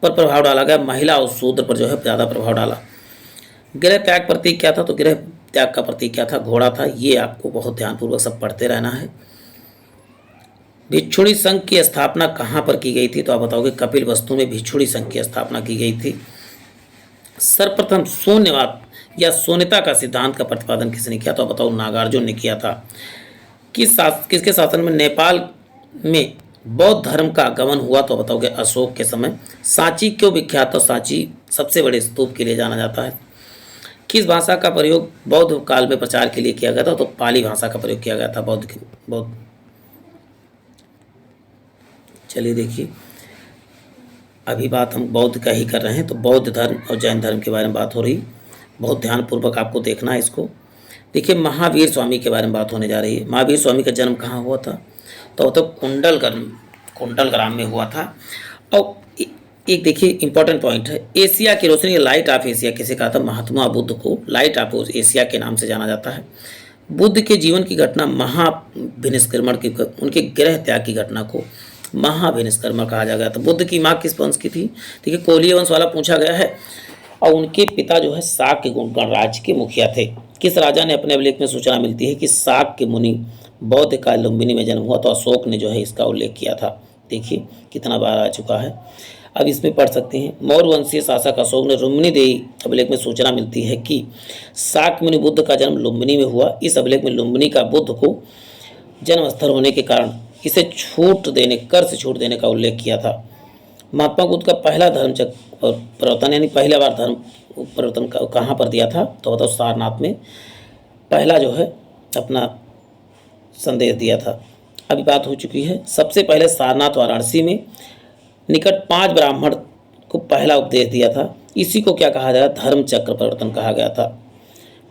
पर प्रभाव डाला गया? महिला और शूद्र पर जो है ज़्यादा प्रभाव डाला। गृह त्याग प्रतीक क्या था? तो गृह त्याग का प्रतीक क्या था? घोड़ा था। ये आपको बहुत ध्यानपूर्वक सब पढ़ते रहना है। भिक्षुणी संघ की स्थापना कहाँ पर की गई थी? तो आप बताओगे कपिल वस्तु में भिक्षुणी संघ की स्थापना की गई थी। सर्वप्रथम शून्यवाद या शून्यता का सिद्धांत का प्रतिपादन किसने किया? तो बताओ नागार्जुन ने किया था। किसके शासन में नेपाल में बौद्ध धर्म का आगमन हुआ? तो बताओगे अशोक के समय। सांची क्यों विख्यात? तो सांची सबसे बड़े स्तूप के लिए जाना जाता है। किस भाषा का प्रयोग बौद्ध काल में प्रचार के लिए किया गया था? तो पाली भाषा का प्रयोग किया गया था बौद्ध। चलिए देखिए, अभी बात हम बौद्ध का ही कर रहे हैं, तो बौद्ध धर्म और जैन धर्म के बारे में बात हो रही। बहुत ध्यानपूर्वक आपको देखना है इसको। देखिए महावीर स्वामी के बारे में बात होने जा रही है। महावीर स्वामी का जन्म कहाँ हुआ था? तो कुंडलग्राम में हुआ था। और एक देखिए इंपॉर्टेंट पॉइंट है, एशिया की रोशनी, लाइट ऑफ एशिया किसे कहा था? महात्मा बुद्ध को लाइट ऑफ एशिया के नाम से जाना जाता है। बुद्ध के जीवन की घटना महाभिनिष्क्रमण की, उनके गृह त्याग की घटना को महाभिनिष्क्रमण कहा जा गया था। बुद्ध की माँ किस वंश की थी? देखिए कोलीय वंश वाला पूछा गया है। और उनके पिता जो है शाक्य गणराज्य के मुखिया थे। किस राजा ने अपने अभिलेख में सूचना मिलती है कि शाक्य मुनि बौद्ध काल लुम्बिनी में जन्म हुआ? तो अशोक ने जो है इसका उल्लेख किया था। देखिए कितना बार आ चुका है। अब इसमें पढ़ सकते हैं, मौर्य वंशीय शासक अशोक ने लुम्बिनी देही अभिलेख में सूचना मिलती है कि शाक्य मुनि बुद्ध का जन्म लुम्बिनी में हुआ। इस अभिलेख में लुम्बिनी का बुद्ध को जन्मस्थल होने के कारण इसे कर से छूट देने का उल्लेख किया था। महात्मा बुद्ध का पहला धर्म परिवर्तन यानी पहला बार धर्म परिवर्तन कहाँ पर दिया था? तो बताओ सारनाथ में पहला जो है अपना संदेश दिया था। अभी बात हो चुकी है। सबसे पहले सारनाथ वाराणसी में निकट 5 ब्राह्मण पहला उपदेश दिया था, इसी को क्या कहा जाता है, धर्म चक्र परिवर्तन कहा गया था।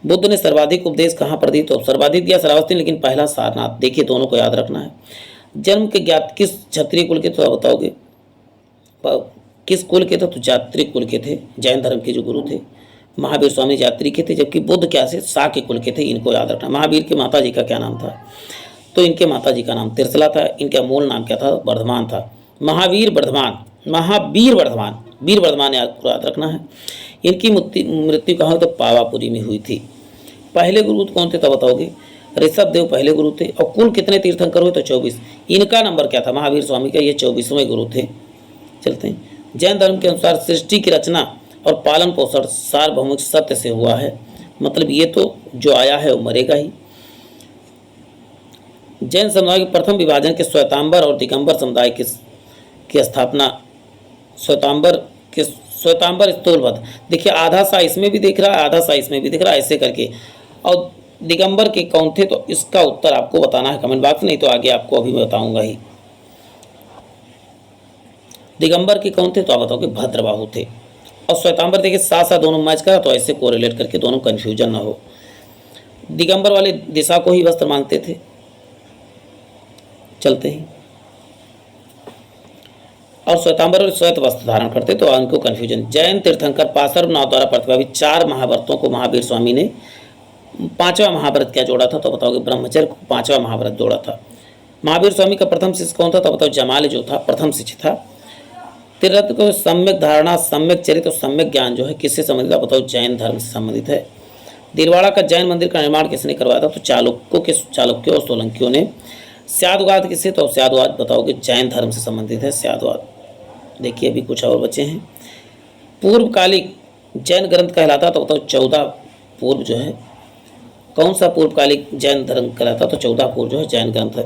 बुद्ध ने सर्वाधिक उपदेश कहाँ पर दी, तो सर्वाधिक दिया श्रावस्ती, लेकिन पहला सारनाथ। देखिए दोनों को याद रखना है। जन्म के ज्ञात किस क्षत्रिय कुल के, तो आप बताओगे किस कुल के थे, तो जात्री कुल के थे। जैन धर्म के जो गुरु थे महावीर स्वामी जात्री के थे, जबकि बुद्ध क्या से शाक्य कुल के थे। इनको याद रखना। महावीर के माता जी का क्या नाम था, तो इनके माता जी का नाम तिरसला था। इनका मूल नाम क्या था, वर्धमान था। महावीर वर्धमान, महावीर वर्धमान, वीर वर्धमान याद रखना है। इनकी मृत्यु कहाँ, तो पावापुरी में हुई थी। पहले गुरु कौन थे, तो बताओगे ऋषभ देव पहले गुरु थे। और कुल कितने तीर्थंकर हुए, तो 24। इनका नंबर क्या था, महावीर स्वामी का, ये 24वें गुरु थे। चलते हैं। जैन धर्म के अनुसार सृष्टि की रचना और पालन पोषण सार्वभौमिक सत्य से हुआ है, मतलब ये तो जो आया है वो मरेगा ही। जैन समुदाय के प्रथम विभाजन के श्वेतांबर और दिगंबर समुदाय की स्थापना, श्वेतांबर स्थूलबद्ध, देखिए आधा सा इसमें भी दिख रहा है, आधा सा इसमें भी दिख रहा है, ऐसे करके। और दिगंबर के कौन थे, तो इसका उत्तर आपको बताना है कमेंट बॉक्स, नहीं तो आगे आपको अभी मैं बताऊंगा ही। दिगंबर के कौन थे, तो आप बताओगे भद्रबाहु थे। और श्वेतांबर देखिए साथ साथ दोनों मैच करा, तो ऐसे कोरिलेट करके दोनों कंफ्यूजन ना हो। दिगंबर वाले दिशा को ही वस्त्र मानते थे। चलते हैं। और श्वेतांबर और श्वेत वस्त्र धारण करते, तो उनको कंफ्यूजन। जैन तीर्थंकर पार्श्व नाथ द्वारा प्रतिभावित 4 महाव्रतों को महावीर स्वामी ने 5वां महाव्रत क्या जोड़ा था, तो बताओगे ब्रह्मचर्य को 5वां महाव्रत जोड़ा था। महावीर स्वामी का प्रथम शिष्य कौन था, तो बताओ जमाल जो था प्रथम शिष्य था। त्रिरत्न को सम्यक धारणा, सम्यक चरित्र और सम्यक ज्ञान जो है किससे संबंधित है, बताओ जैन धर्म से संबंधित है। दिलवाड़ा का जैन मंदिर का निर्माण किसने करवाया था, तो चालुक्यों और सोलंकियों ने। स्यादवाद किससे, तो स्यादवाद बताओगे जैन धर्म से संबंधित है स्यादवाद। देखिए अभी कुछ और बचे हैं। पूर्वकालिक जैन ग्रंथ कहलाता, तो बताओ 14 पूर्व जो है, कौन सा पूर्वकालिक जैन धर्म कहलाता, तो 14 पूर्व जो है जैन ग्रंथ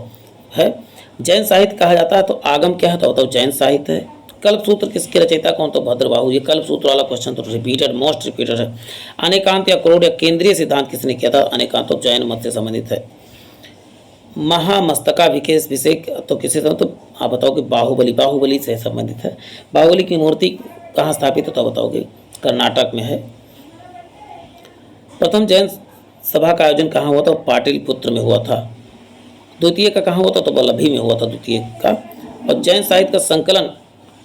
है। जैन साहित्य कहा जाता है, तो आगम क्या है, तो बताओ जैन साहित्य है। कल्पसूत्र किसके रचयिता कौन, तो भद्रबाहु। ये कल्पसूत्र वाला क्वेश्चन तो रिपीटेड, मोस्ट रिपीटेड है। अनेकांत या क्रोध या केंद्रीय सिद्धांत किसने किया था, अनेकांत तो जैन मत से संबंधित है। महामस्तका विकेश विषय तो किसी तरह, तो आप बताओगे बाहुबली से संबंधित है। बाहुबली की मूर्ति कहाँ स्थापित है, तो बताओगे कर्नाटक में है। प्रथम जैन सभा का आयोजन कहाँ हुआ था, पाटलिपुत्र में हुआ था। द्वितीय का कहाँ हुआ था, तो वल्लभी में हुआ था द्वितीय का। और जैन साहित्य का संकलन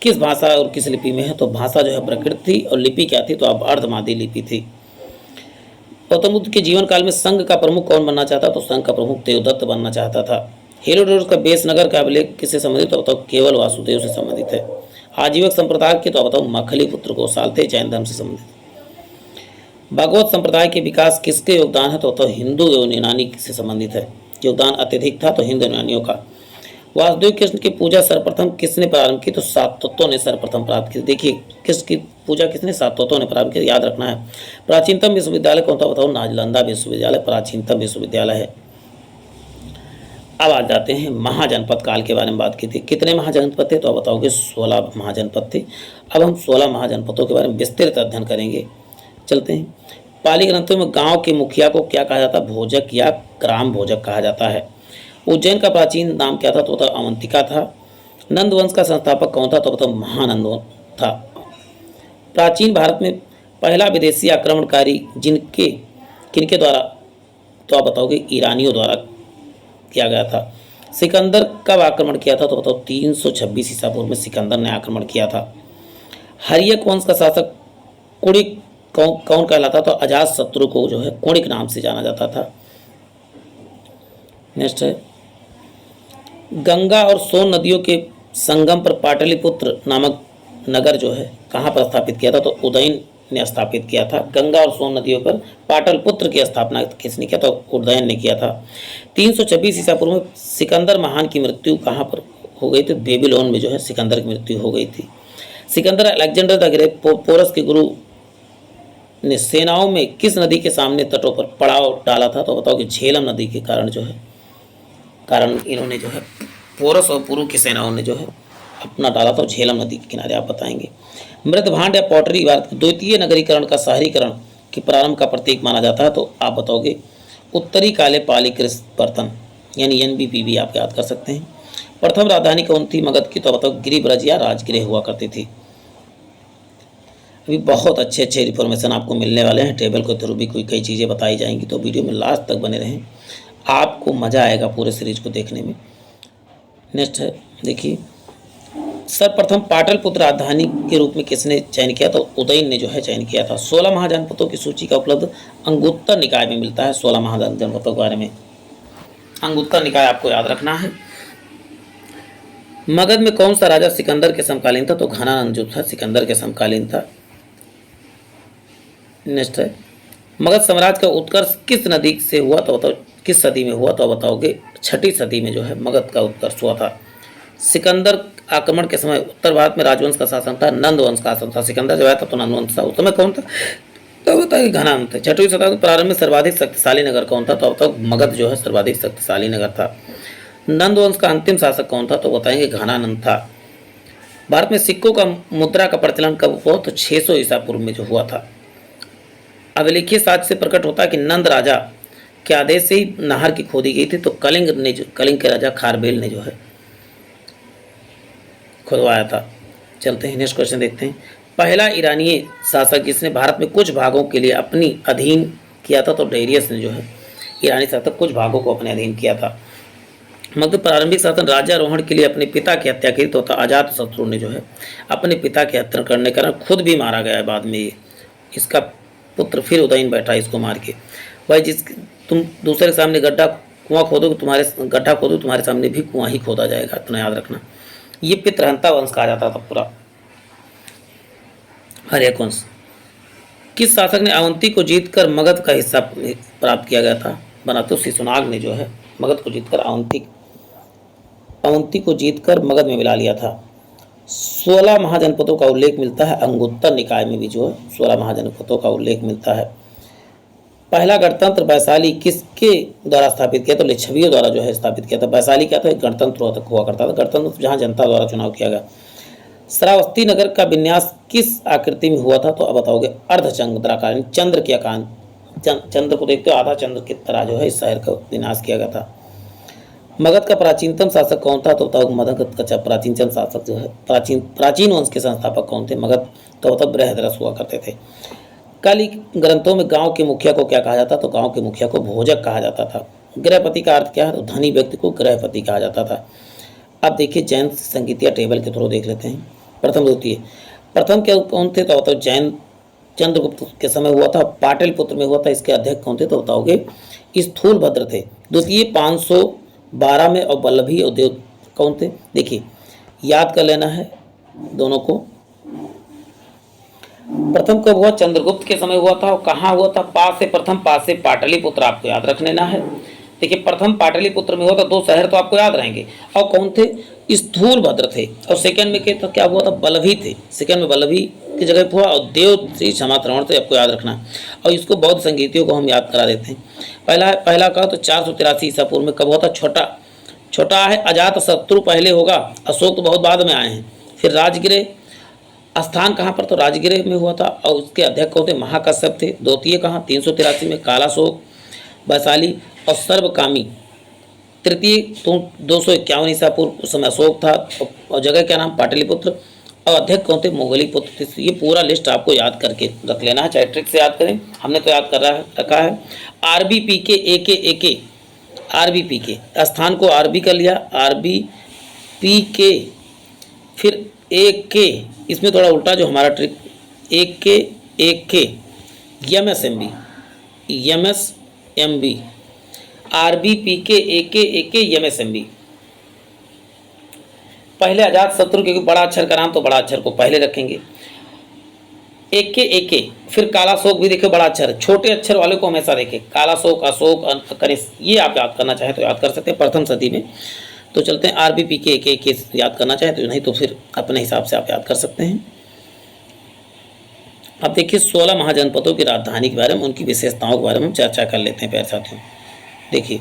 किस भाषा और किस लिपि में है, तो भाषा जो है प्राकृत थी और लिपि क्या थी, तो अब अर्धमादी लिपि थी। गौतम बुद्ध के जीवन काल में संघ का प्रमुख कौन बनना चाहता, तो संघ का प्रमुख देवदत्त बनना चाहता था। हेरोडोटस का बेस नगर का अभिलेख किससे संबंधित, तो बताओ केवल वासुदेव से संबंधित है। आजीवक संप्रदाय के, तो बताओ मखली पुत्र गोसाल थे, जैन धर्म से संबंधित। भागवत संप्रदाय के विकास किसके योगदान है, तो बताओ हिंदू एवं यूनानी से संबंधित है। योगदान अत्यधिक था, तो हिंदू यूनानियों का। वासुदेव कृष्ण की पूजा सर्वप्रथम किसने प्रारंभ की, तो 7 तत्वों ने सर्वप्रथम प्राप्त की। देखिए किसकी पूजा किसने, 7 तत्वों ने प्रारंभ की, याद रखना है। प्राचीनतम विश्वविद्यालय कौन था, बताओ नालंदा विश्वविद्यालय प्राचीनतम विश्वविद्यालय है। अब आ जाते हैं महाजनपद काल के बारे में बात की थी। कितने महाजनपद थे, तो आप बताओगे 16 महाजनपद थे। अब हम 16 महाजनपदों के बारे में विस्तृत अध्ययन करेंगे। चलते हैं। पाली ग्रंथों में गांव के मुखिया को क्या कहा जाता है, भोजक या ग्राम भोजक कहा जाता है। उज्जैन का प्राचीन नाम क्या था, तो बताओ अवंतिका था। नंद वंश का संस्थापक कौन था, तो बताओ महानंद था। प्राचीन भारत में पहला विदेशी आक्रमणकारी किनके द्वारा, तो आप बताओगे ईरानियों द्वारा किया गया था। सिकंदर कब आक्रमण किया था, तो बताओ 326 ईसा पूर्व में सिकंदर ने आक्रमण किया था। हर्यक वंश का शासक कुणिक कौन कहलाता था, अजात शत्रु को जो है कुणिक नाम से जाना जाता था। नेक्स्ट है गंगा और सोन नदियों के संगम पर पाटलिपुत्र नामक नगर जो है कहाँ पर स्थापित किया था, तो उदयन ने स्थापित किया था। गंगा और सोन नदियों पर पाटलिपुत्र की स्थापना किसने किया, तो उदयन ने किया था। 326 ईसा पूर्व में सिकंदर महान की मृत्यु कहाँ पर हो गई थी, बेबीलोन में जो है सिकंदर की मृत्यु हो गई थी। Sikandar Alexander the great Porus के गुरु ने सेनाओं में किस नदी के सामने तटों पर पड़ाव डाला था, तो बताओ कि झेलम नदी के कारण जो है इन्होंने जो है पोरस और पुरु की सेनाओं ने जो है अपना डाला था झेलम नदी के किनारे। आप बताएंगे। मृत भांड या पॉटरी भारत के द्वितीय नगरीकरण का शहरीकरण के प्रारंभ का प्रतीक माना जाता है, तो आप बताओगे उत्तरी काले पालीकृत बर्तन यानी NBP भी आप याद कर सकते हैं। प्रथम राजधानी कौन थी मगध की, तो बताओ गिरिब्रज या राजगृह हुआ करती थी। अभी बहुत अच्छे अच्छे इन्फॉर्मेशन आपको मिलने वाले हैं, टेबल के थ्रू भी कोई कई चीज़ें बताई जाएंगी, तो वीडियो में लास्ट तक बने रहें, आपको मज़ा आएगा पूरे सीरीज को देखने में। नेक्स्ट है, देखिए, सर्वप्रथम पाटलिपुत्र राजधानी के रूप में किसने चयन किया? तो उदयन ने जो है चयन किया था। 16 महाजनपदों की सूची का उपलब्ध अंगुत्तर निकाय में मिलता है। 16 महाजनपदों के बारे में अंगुत्तर निकाय आपको याद रखना है। मगध में कौन सा राजा सिकंदर के समकालीन था? तो घनानंद जो था सिकंदर के समकालीन था। नेक्स्ट है, मगध साम्राज्य का उत्कर्ष किस नदी से हुआ? तो बताओ किस सदी में हुआ? तो बताओगे 6ठी सदी में जो है मगध का उत्कर्ष हुआ था। सिकंदर आक्रमण के समय उत्तर भारत में राजवंश का शासन था, नंद वंश का शासन था। सिकंदर जब आया था तो नंद वंश था। उस समय कौन था? तो बताइए घनानंद थे। 6वीं शताब्दी प्रारंभ में सर्वाधिक शक्तिशाली नगर कौन था? तो अब तक मगध जो है सर्वाधिक शक्तिशाली नगर था। नंद वंश का अंतिम शासक कौन था? तो बताएंगे घनानंद था। भारत में सिक्कों का मुद्रा का प्रचलन कब हुआ? तो 600 ईसा पूर्व में जो हुआ था। अभिलेखीय साक्ष्य से प्रकट होता है कि नंद राजा के आदेश से ही नहर की खोदी गई थी। तो कलिंग के राजा खारबेल ने जो है खुदवाया था। चलते हैं नेक्स्ट क्वेश्चन देखते हैं। पहला ईरानी शासक जिसने भारत में कुछ भागों के लिए अपनी अधीन किया था? तो डेरियस ने जो है ईरानी शासक कुछ भागों को अपने अधीन किया था। मगध प्रारंभिक शासन राज्यारोहण के लिए अपने पिता की हत्या की। तो अजातशत्रु ने जो है अपने पिता की हत्या करने के कारण खुद भी मारा गया है बाद में। इसका पुत्र फिर उदयन बैठा इसको मार के। भाई तुम दूसरे के सामने कुआं खोदो, तुम्हारे सामने भी कुआं ही खोदा जाएगा, इतना याद रखना। ये पितृहंता वंश कहा जाता था पूरा, हर्यक वंश। किस शासक ने अवंती को जीतकर मगध का हिस्सा प्राप्त किया गया था? बना तो शिशुनाग ने जो है मगध को जीतकर अवंती को जीतकर मगध में मिला लिया था। 16 महाजनपदों का उल्लेख मिलता है अंगुत्तर निकाय में भी जो है 16 महाजनपदों का उल्लेख मिलता है। पहला गणतंत्र वैशाली किसके द्वारा स्थापित किया? तो लिच्छवियों द्वारा जो है स्थापित किया था। वैशाली क्या था? एक गणतंत्र हुआ करता था, गणतंत्र जहाँ जनता द्वारा चुनाव किया गया। श्रावस्ती नगर का विन्यास किस आकृति में हुआ था? तो अब बताओगे अर्धचंद्राकार, चंद्र के आकार, चंद्र को देखते हो आधा चंद्र की तरह जो है इस शहर का विन्यास किया गया था। मगध का प्राचीनतम शासक कौन था? तो बताओ मगध का प्राचीनतम शासक जो है प्राचीन वंश के संस्थापक कौन थे? मगध तो मतलब बृहद्रथ हुआ करते थे। काली ग्रंथों में गांव के मुखिया को क्या कहा जाता? तो गांव के मुखिया को भोजक कहा जाता था। गृहपति का अर्थ क्या है? तो धनी व्यक्ति को गृहपति कहा जाता था। अब देखिए जैन संगीतिया टेबल के थ्रू देख लेते हैं। प्रथम क्या कौन थे? तो बताओ जैन चंद्रगुप्त के समय हुआ था, पाटलिपुत्र में हुआ था। इसके अध्यक्ष कौन थे? तो बताओगे स्थूलभद्र थे। द्वितीय 512 में और वल्लभी और देव कौन थे? देखिए याद कर लेना है दोनों को। प्रथम कब हुआ? चंद्रगुप्त के समय हुआ था। और कहाँ हुआ था? पास से पाटलिपुत्र, आपको याद रख लेना है। देखिए प्रथम पाटलिपुत्र में हुआ था। 2 शहर तो आपको याद रहेंगे। और कौन थे? स्थूलभद्र थे। और सेकंड में तो क्या हुआ था? वल्लभी थे। सेकंड में वल्लभी की जगह हुआ। और देव से क्षमात्रवण थे, आपको याद रखना। और इसको बौद्ध संगीतियों को हम याद करा देते हैं। पहला कहा तो 483 ईसा पूर्व में कब हुआ था? छोटा है अजातशत्रु पहले होगा, अशोक तो बहुत बाद में आए हैं। फिर राजगिरे स्थान कहाँ पर? तो राजगिरे में हुआ था। और उसके अध्यक्ष कौन थे? महाकश्यप थे। द्वितीय कहाँ? 383 में कालाशोक वैशाली और सर्वकामी। तृतीय तो 251 ईसा पूर्व, उस समय अशोक था। और जगह क्या नाम? पाटलिपुत्र। और अध्यक्ष कौन थे? मोगली पुत्र थे। ये पूरा लिस्ट आपको याद करके रख लेना है, चाहे ट्रिक से याद करें, हमने तो याद कर रखा है। RBPK AK RBPK स्थान को RB कर लिया, RBPK फिर AK, इसमें थोड़ा उल्टा जो हमारा trick AK MSMB RBPK AK MSMB। पहले अजातशत्रु क्योंकि बड़ा अक्षर का नाम तो बड़ा अक्षर को पहले रखेंगे। AK फिर कालाशोक भी देखो बड़ा अक्षर, छोटे अक्षर वाले को हमेशा देखें। कालाशोक, अशोक, कनिष्क, ये आप याद करना चाहे तो याद कर सकते हैं प्रथम सदी में। तो चलते हैं RBPK AK याद करना चाहे तो, नहीं तो फिर अपने हिसाब से आप याद कर सकते हैं। अब देखिए 16 महाजनपदों की राजधानी के बारे में, उनकी विशेषताओं के बारे में चर्चा कर लेते हैं प्यारे साथियों। देखिए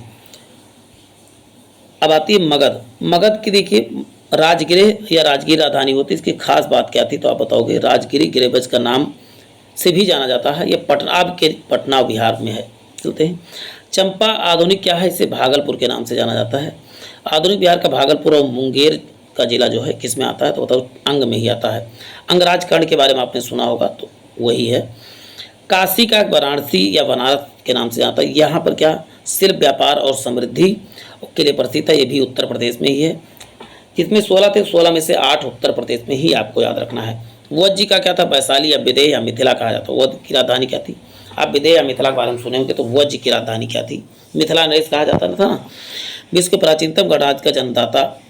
अब आती है मगध की। देखिए राजगृह या राजगीर राजधानी होती है। इसकी खास बात क्या थी? तो आप बताओगे राजगिरी गिरिबज का नाम से भी जाना जाता है। यह पटना बिहार में है। चलते हैं चंपा आधुनिक क्या है? इसे भागलपुर के नाम से जाना जाता है। आधुनिक बिहार का भागलपुर और मुंगेर का जिला जो है किस में आता है, तो बताओ अंग में ही आता है। अंगराज कर्ण के बारे में आपने सुना होगा, तो वही है। काशी का वाराणसी या बनारस के नाम से आता है। यहाँ पर क्या शिल्प व्यापार और समृद्धि के लिए प्रसिद्ध है, ये भी उत्तर प्रदेश में ही है। जिसमें 16 थे, 16 में से 8 उत्तर प्रदेश में ही आपको याद रखना है। वध जी का क्या था, वैशाली या विदेह या मिथिला कहा जाता है। वध की राजधानी क्या थी, आप विदेह या मिथिला के बारे में सुने होंगे, तो वध जी की राजधानी क्या थी, मिथिला नरेश कहा जाता था ना। विश्व के प्राचीनतम गणराज्य का जन्मदाता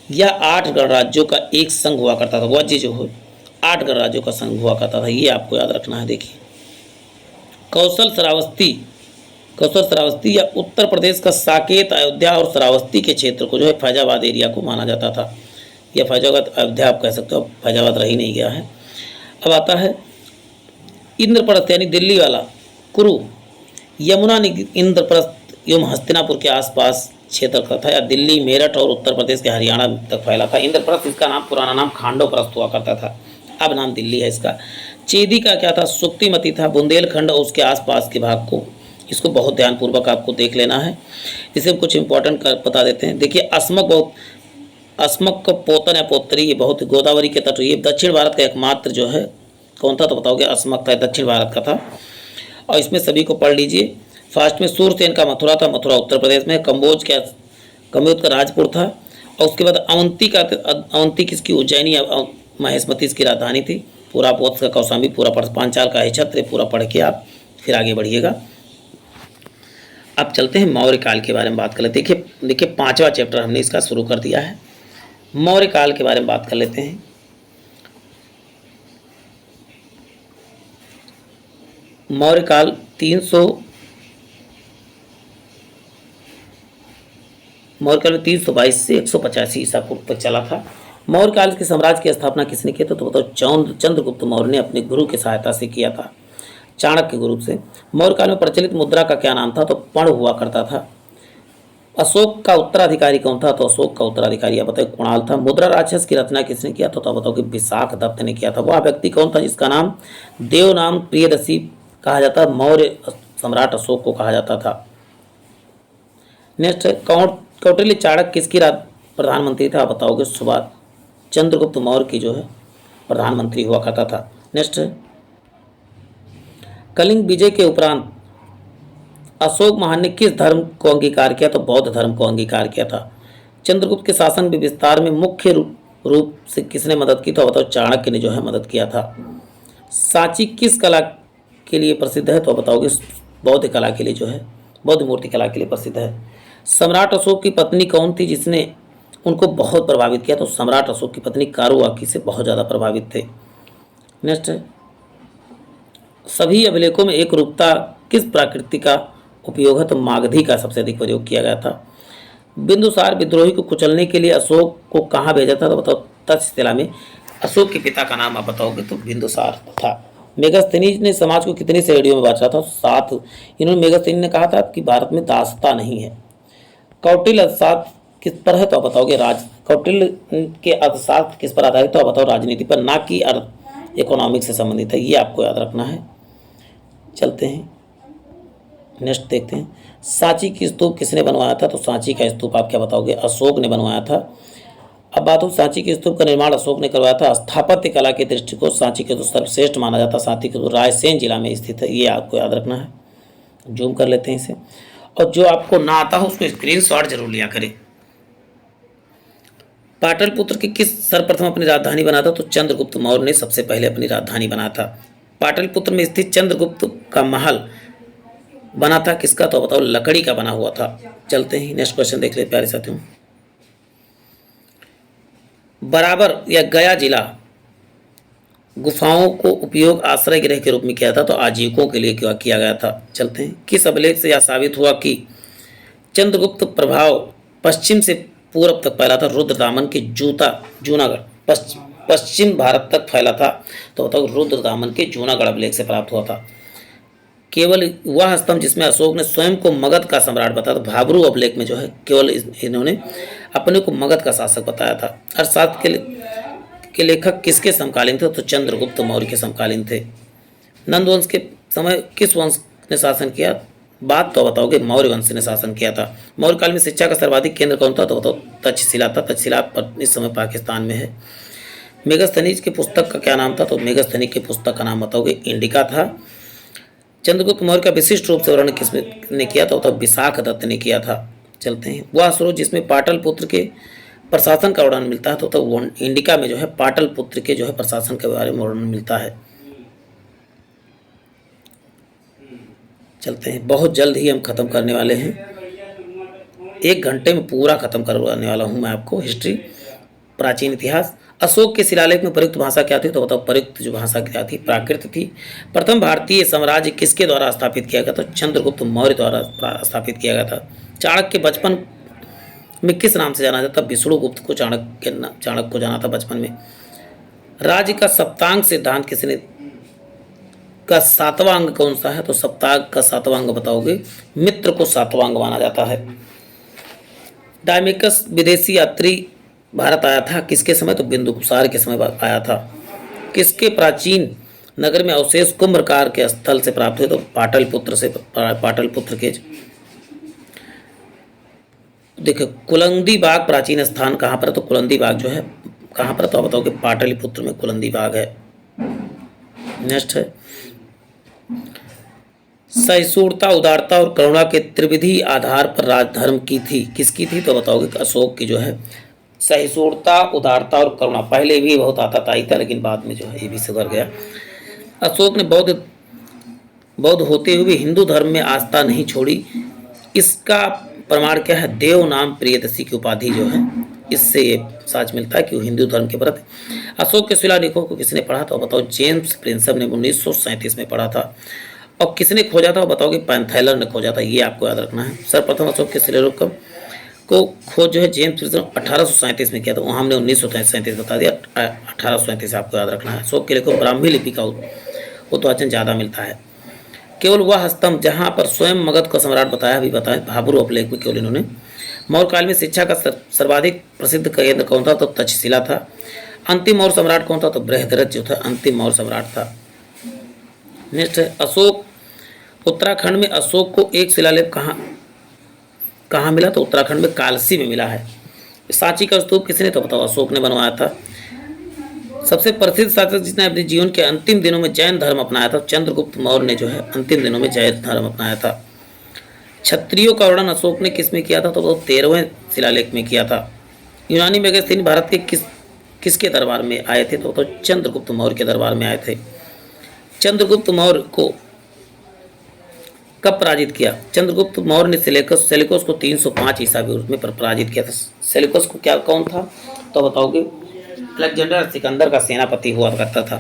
या 8 गणराज्यों का एक संघ हुआ करता था। वध जी जो हो 8 गणराज्यों का संघ हुआ करता था, ये आपको याद रखना है। देखिए कौशल श्रावस्ती या उत्तर प्रदेश का साकेत, अयोध्या और श्रावस्ती के क्षेत्र को जो है फैजाबाद एरिया को माना जाता था। यह फैजाबाद अयोध्या आप कह सकते हो, फैजाबाद रही नहीं गया है। अब आता है इंद्रप्रस्थ यानी दिल्ली वाला कुरु, यमुना इंद्रप्रस्थ एवं हस्तिनापुर के आसपास क्षेत्र का था, या दिल्ली मेरठ और उत्तर प्रदेश के हरियाणा तक फैला था। इंद्रप्रस्थ इसका नाम पुराना नाम खांडोप्रस्थ हुआ करता था, अब नाम दिल्ली है इसका। चेदी का क्या था, सुक्तिमती था, बुंदेलखंड और उसके आसपास के भाग को, इसको बहुत ध्यानपूर्वक आपको देख लेना है। इसे कुछ इंपॉर्टेंट बता देते हैं। देखिए अस्मक का पोतन या पोत्री, ये बहुत गोदावरी के तट, ये दक्षिण भारत का एकमात्र जो है कौन था, तो बताओगे अस्मक था, दक्षिण भारत का था। और इसमें सभी को पढ़ लीजिए। फास्ट में सूरसेन का मथुरा था, मथुरा उत्तर प्रदेश में। कंबोज का राजपुर था। और उसके बाद अवंती किसकी, उज्जैनी महेशमती इसकी राजधानी थी। पूरा पोत का कौशाम्बी, पूरा पांचाल का है छत्र, पूरा पढ़ के आप फिर आगे बढ़िएगा। अब चलते हैं मौर्य काल के बारे में बात कर लेते हैं। देखिए 5वां चैप्टर हमने इसका शुरू कर दिया है। मौर्य काल के बारे में बात कर लेते हैं। मौर्य काल 322 से 185 ईसा पूर्व तक चला था। मौर्य काल के साम्राज्य की स्थापना किसने की, तो बताओ चंद्रगुप्त मौर्य ने अपने गुरु की सहायता से किया था, चाणक्य के रूप से। मौर्य काल में प्रचलित मुद्रा का क्या नाम था, तो पण हुआ करता था। अशोक का उत्तराधिकारी कौन था, तो अशोक का उत्तराधिकारी आप बताओ कुणाल था। मुद्रा राक्षस की रचना किसने किया, तो बताओ कि विशाख दत्त ने किया था। वह व्यक्ति कौन था जिसका नाम देवनाम प्रियदर्शी कहा जाता, मौर्य सम्राट अशोक को कहा जाता था। नेक्स्ट है कौटिल्य चाणक्य किसकी प्रधानमंत्री था, बताओगे सुभाष चंद्रगुप्त मौर्य की जो है प्रधानमंत्री हुआ करता था। नेक्स्ट है कलिंग विजय के उपरांत अशोक महान ने किस धर्म को अंगीकार किया, तो बौद्ध धर्म को अंगीकार किया था। चंद्रगुप्त के शासन में विस्तार में मुख्य रूप से किसने मदद की, तो बताओ चाणक्य ने जो है मदद किया था। सांची किस कला के लिए प्रसिद्ध है, तो बताओगे बौद्ध कला के लिए जो है, बौद्ध मूर्ति कला के लिए प्रसिद्ध है। सम्राट अशोक की पत्नी कौन थी जिसने उनको बहुत प्रभावित किया, तो सम्राट अशोक की पत्नी कारुआकी से बहुत ज़्यादा प्रभावित थे। नेक्स्ट है सभी अभिलेखों में एक रूपता किस प्राकृति का उपयोग है, तो मागधी का सबसे अधिक प्रयोग किया गया था। बिंदुसार विद्रोही को कुचलने के लिए अशोक को कहाँ भेजा था, तो बताओ तक्षशिला में। अशोक के पिता का नाम आप बताओगे तो बिंदुसार था। मेगस्थनीज ने समाज को कितनी श्रेणियों में बांटा था, 7। इन्होंने मेगस्थनी ने कहा था कि भारत में दासता नहीं है। कौटिल्य अर्थशास्त्र किस पर है, तो आप बताओगे कौटिल्य के अर्थशास्त्र किस पर आधारित, तो आप बताओ राजनीति पर, ना कि इकोनॉमिक्स से संबंधित है। ये आपको याद रखना है। चलते हैं नेक्स्ट देखते हैं। सांची की स्तूप किसने बनवाया था, तो सांची का स्तूप आप क्या बताओगे, अशोक ने बनवाया था। अब बात हो सांची के स्तूप का निर्माण अशोक ने करवाया था। स्थापत्य कला के दृष्टिकोण सांची के तो सर्वश्रेष्ठ माना जाता। सांची के तो रायसेन जिला में स्थित है, ये आपको याद रखना है। जूम कर लेते हैं इसे, और जो आपको ना आता हो उसको स्क्रीनशॉट जरूर लिया करें। पाटलिपुत्र की किस सर्वप्रथम अपनी राजधानी बना था, तो चंद्रगुप्त मौर्य ने सबसे पहले अपनी राजधानी बना था। पाटलिपुत्र में स्थित चंद्रगुप्त का महल बना था किसका, तो बताओ लकड़ी का बना हुआ था। चलते हैं नेक्स्ट क्वेश्चन देख ले प्यारे साथियों। बराबर या गया जिला गुफाओं को उपयोग आश्रय गृह के रूप में किया था, तो आजीविकों के लिए किया गया था। चलते हैं किस अभिलेख से यह साबित हुआ कि चंद्रगुप्त प्रभाव पश्चिम से पूर्व तक फैला था। रुद्रदामन के जूनागढ़ पश्चिम भारत तक फैला था, तो बताओ रुद्रदामन के जूनागढ़ अभिलेख से प्राप्त हुआ था। केवल वह स्तंभ जिसमें अशोक ने स्वयं को मगध का सम्राट बताया, तो भाबरू अभिलेख में जो है केवल इन्होंने अपने को मगध का शासक बताया था। अर्थशास्त्र के लेखक किसके समकालीन थे, तो चंद्रगुप्त मौर्य के समकालीन थे। नंद वंश के समय किस वंश ने शासन किया, बात तो बताओगे मौर्य वंश ने शासन किया था। मौर्य काल में शिक्षा का सर्वाधिक केंद्र कौन था, तो बताओ तक्षशिला था। तक्षशिला पर इस समय पाकिस्तान में है। मेगस्थनीज की पुस्तक का क्या नाम था, तो मेगस्थनीज की पुस्तक का नाम बताओगे इंडिका था। चंद्रगुप्त मौर्य का विशिष्ट रूप से वर्णन किसने किया था, तो विशाख दत्त ने किया था। चलते हैं, वह स्रोत जिसमें पाटलिपुत्र के प्रशासन का वर्णन मिलता है, तो वो इंडिका में जो है पाटलिपुत्र के जो है प्रशासन के बारे में वर्णन मिलता है। चलते हैं, बहुत जल्द ही हम खत्म करने वाले हैं, 1 घंटे में पूरा खत्म करवाने वाला हूं मैं आपको हिस्ट्री, प्राचीन इतिहास। अशोक के शिलालेख में प्रयुक्त भाषा क्या थी, तो बताओ प्रयुक्त जो भाषा क्या थी, प्राकृत थी। प्रथम भारतीय साम्राज्य किसके द्वारा स्थापित किया गया था, तो चंद्रगुप्त मौर्य द्वारा स्थापित किया गया था। चाणक्य बचपन में किस नाम से जाना जाता, विष्णुगुप्त को चाणक्य को जाना था बचपन में। राज्य का सप्तांग सिद्धांत किसने का 7वां अंग कौन सा है, तो सप्ताह का 7वां अंग बताओगे मित्र को 7वां अंग माना जाता है। डायमेकस विदेशी यात्री भारत आया था किसके समय, तो बिंदुसार के समय आया था। किसके प्राचीन नगर में अवशेष कुंभकार के स्थल से प्राप्त हुए, तो पाटलिपुत्र के। देखो कुलंदी बाग प्राचीन स्थान कहाँ पर है, तो कुलंदी बाग जो है कहाँ पर, तो बताओ कि पाटलिपुत्र में कुलंदी बाग है। नेक्स्ट है, सहिष्णुता उदारता और करुणा के त्रिविधि आधार पर राजधर्म की थी, किसकी थी, तो बताओगे अशोक की जो है सहिष्णुता उदारता और करुणा। पहले भी बहुत आताताई था लेकिन बाद में जो है ये भी सुधर गया। अशोक ने बौद्ध होते हुए हिंदू धर्म में आस्था नहीं छोड़ी, इसका प्रमाण क्या है, देव नाम प्रियदर्शी की उपाधि जो है इससे ये साच मिलता है कि वो हिंदू धर्म के व्रत। अशोक के शिलालेखों को किसने पढ़ा था, बताओ जेम्स प्रिंसप ने 1937 में पढ़ा था। और किसने खोजा था, बताओगे पैंथेलर ने खोजा था, ये आपको याद रखना है। सर्वप्रथम अशोक के शिलालेखों को खोज जो है जेम्स प्रिंसप 1837 में किया था, वहाँ हमने 1937 बता दिया, 1837 आपको याद रखना है। अशोक के लेखों ब्राह्मी लिपि का उत्पादन ज़्यादा मिलता है। केवल वह स्तंभ जहाँ पर स्वयं मगध को सम्राट बताया, अभी बताया भाबर उपलेख में केवल इन्होंने। मौर्य काल में शिक्षा का सर्वाधिक प्रसिद्ध केंद्र कौन था, तो तक्षशिला था। अंतिम मौर्य सम्राट कौन था, तो बृहद्रथ जो था अंतिम मौर्य सम्राट था। नेक्स्ट है, अशोक उत्तराखंड में अशोक को एक शिलालेख कहाँ मिला, तो उत्तराखंड में कालसी में मिला है। सांची का स्तूप किसने, तो बताओ अशोक ने बनवाया था। सबसे प्रसिद्ध शासक जिसने अपने जीवन के अंतिम दिनों में जैन धर्म अपनाया था, चंद्रगुप्त मौर्य ने जो है अंतिम दिनों में जैन धर्म अपनाया था। क्षत्रियों का वर्णन अशोक ने किस में किया था, तो वो 13वें शिलालेख में किया था। यूनानी मेगास्थनीज भारत के किसके दरबार में आए थे, तो चंद्रगुप्त मौर्य के दरबार में आए थे। चंद्रगुप्त मौर्य को कब पराजित किया, चंद्रगुप्त मौर्य ने सेल्यूकस को 305 ईसा पूर्व में पराजित किया था। सेल्यूकस को क्या कौन था, तो बताओगे अलेक्जेंडर सिकंदर का सेनापति हुआ करता था।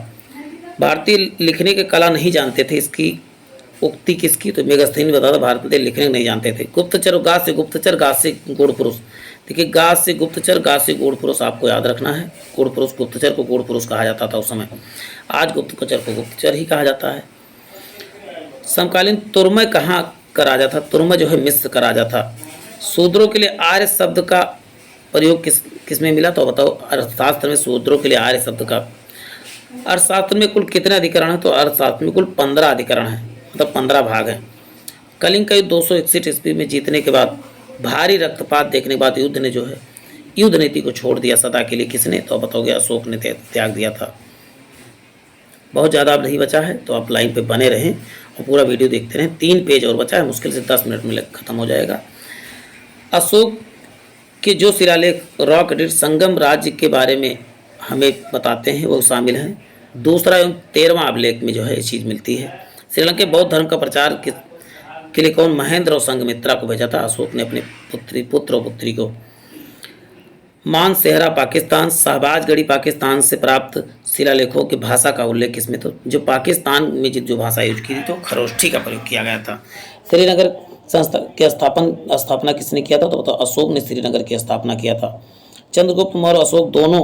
भारतीय लिखने की कला नहीं जानते थे, इसकी उक्ति किसकी, तो मेगास्थनीज बताता भारतीय लिखने नहीं जानते थे। गुप्तचर गा से गुप्तचर, गा से गुड़ पुरुष। देखिए गा से गुप्तचर, गा से गुड़ पुरुष आपको याद रखना है। गुड़ पुरुष, गुप्तचर को गुड़ पुरुष कहा जाता था उस समय, आज गुप्तचर को गुप्तचर ही कहा जाता है। समकालीन तुर्मय कहाँ का राजा था, तुर्मय जो है मिस्र का राजा था। शूद्रों के लिए आर्य शब्द का प्रयोग किस में मिला, तो बताओ अर्थशास्त्र में शूद्रों के लिए आर्य शब्द का। अर्थशास्त्र में कुल कितने अधिकरण हैं, तो अर्थशास्त्र में कुल 15 अधिकरण हैं, मतलब 15 भाग हैं। कलिंग का युद्ध 261 ईस्वी में जीतने के बाद भारी रक्तपात देखने के बाद युद्ध ने जो है युद्ध नीति को छोड़ दिया सदा के लिए, किसने, तो बताओगे अशोक ने त्याग दिया था। बहुत ज़्यादा अब नहीं बचा है तो आप लाइन पे बने रहें और पूरा वीडियो देखते रहें। 3 पेज और बचा है, मुश्किल से 10 मिनट में खत्म हो जाएगा। अशोक के जो शिलालेख रॉक एडिट संगम राज्य के बारे में हमें बताते हैं वो शामिल हैं। दूसरा एवं 13वां अभिलेख में जो है ये चीज़ मिलती है। श्रीलंका बौद्ध धर्म का प्रचार के लिए कौन महेंद्र और संघमित्रा को भेजा था, अशोक ने अपने पुत्र और पुत्री को। मानसेहरा पाकिस्तान, शहबाजगढ़ी पाकिस्तान से प्राप्त शिलालेखों की भाषा का उल्लेख किसमें, तो जो पाकिस्तान में जो भाषा यूज की थी तो खरोष्ठी का प्रयोग किया गया था। श्रीनगर संस्था की स्थापना किसने किया था, तो बताओ अशोक ने श्रीनगर की स्थापना किया था। चंद्रगुप्त मौर्य और अशोक दोनों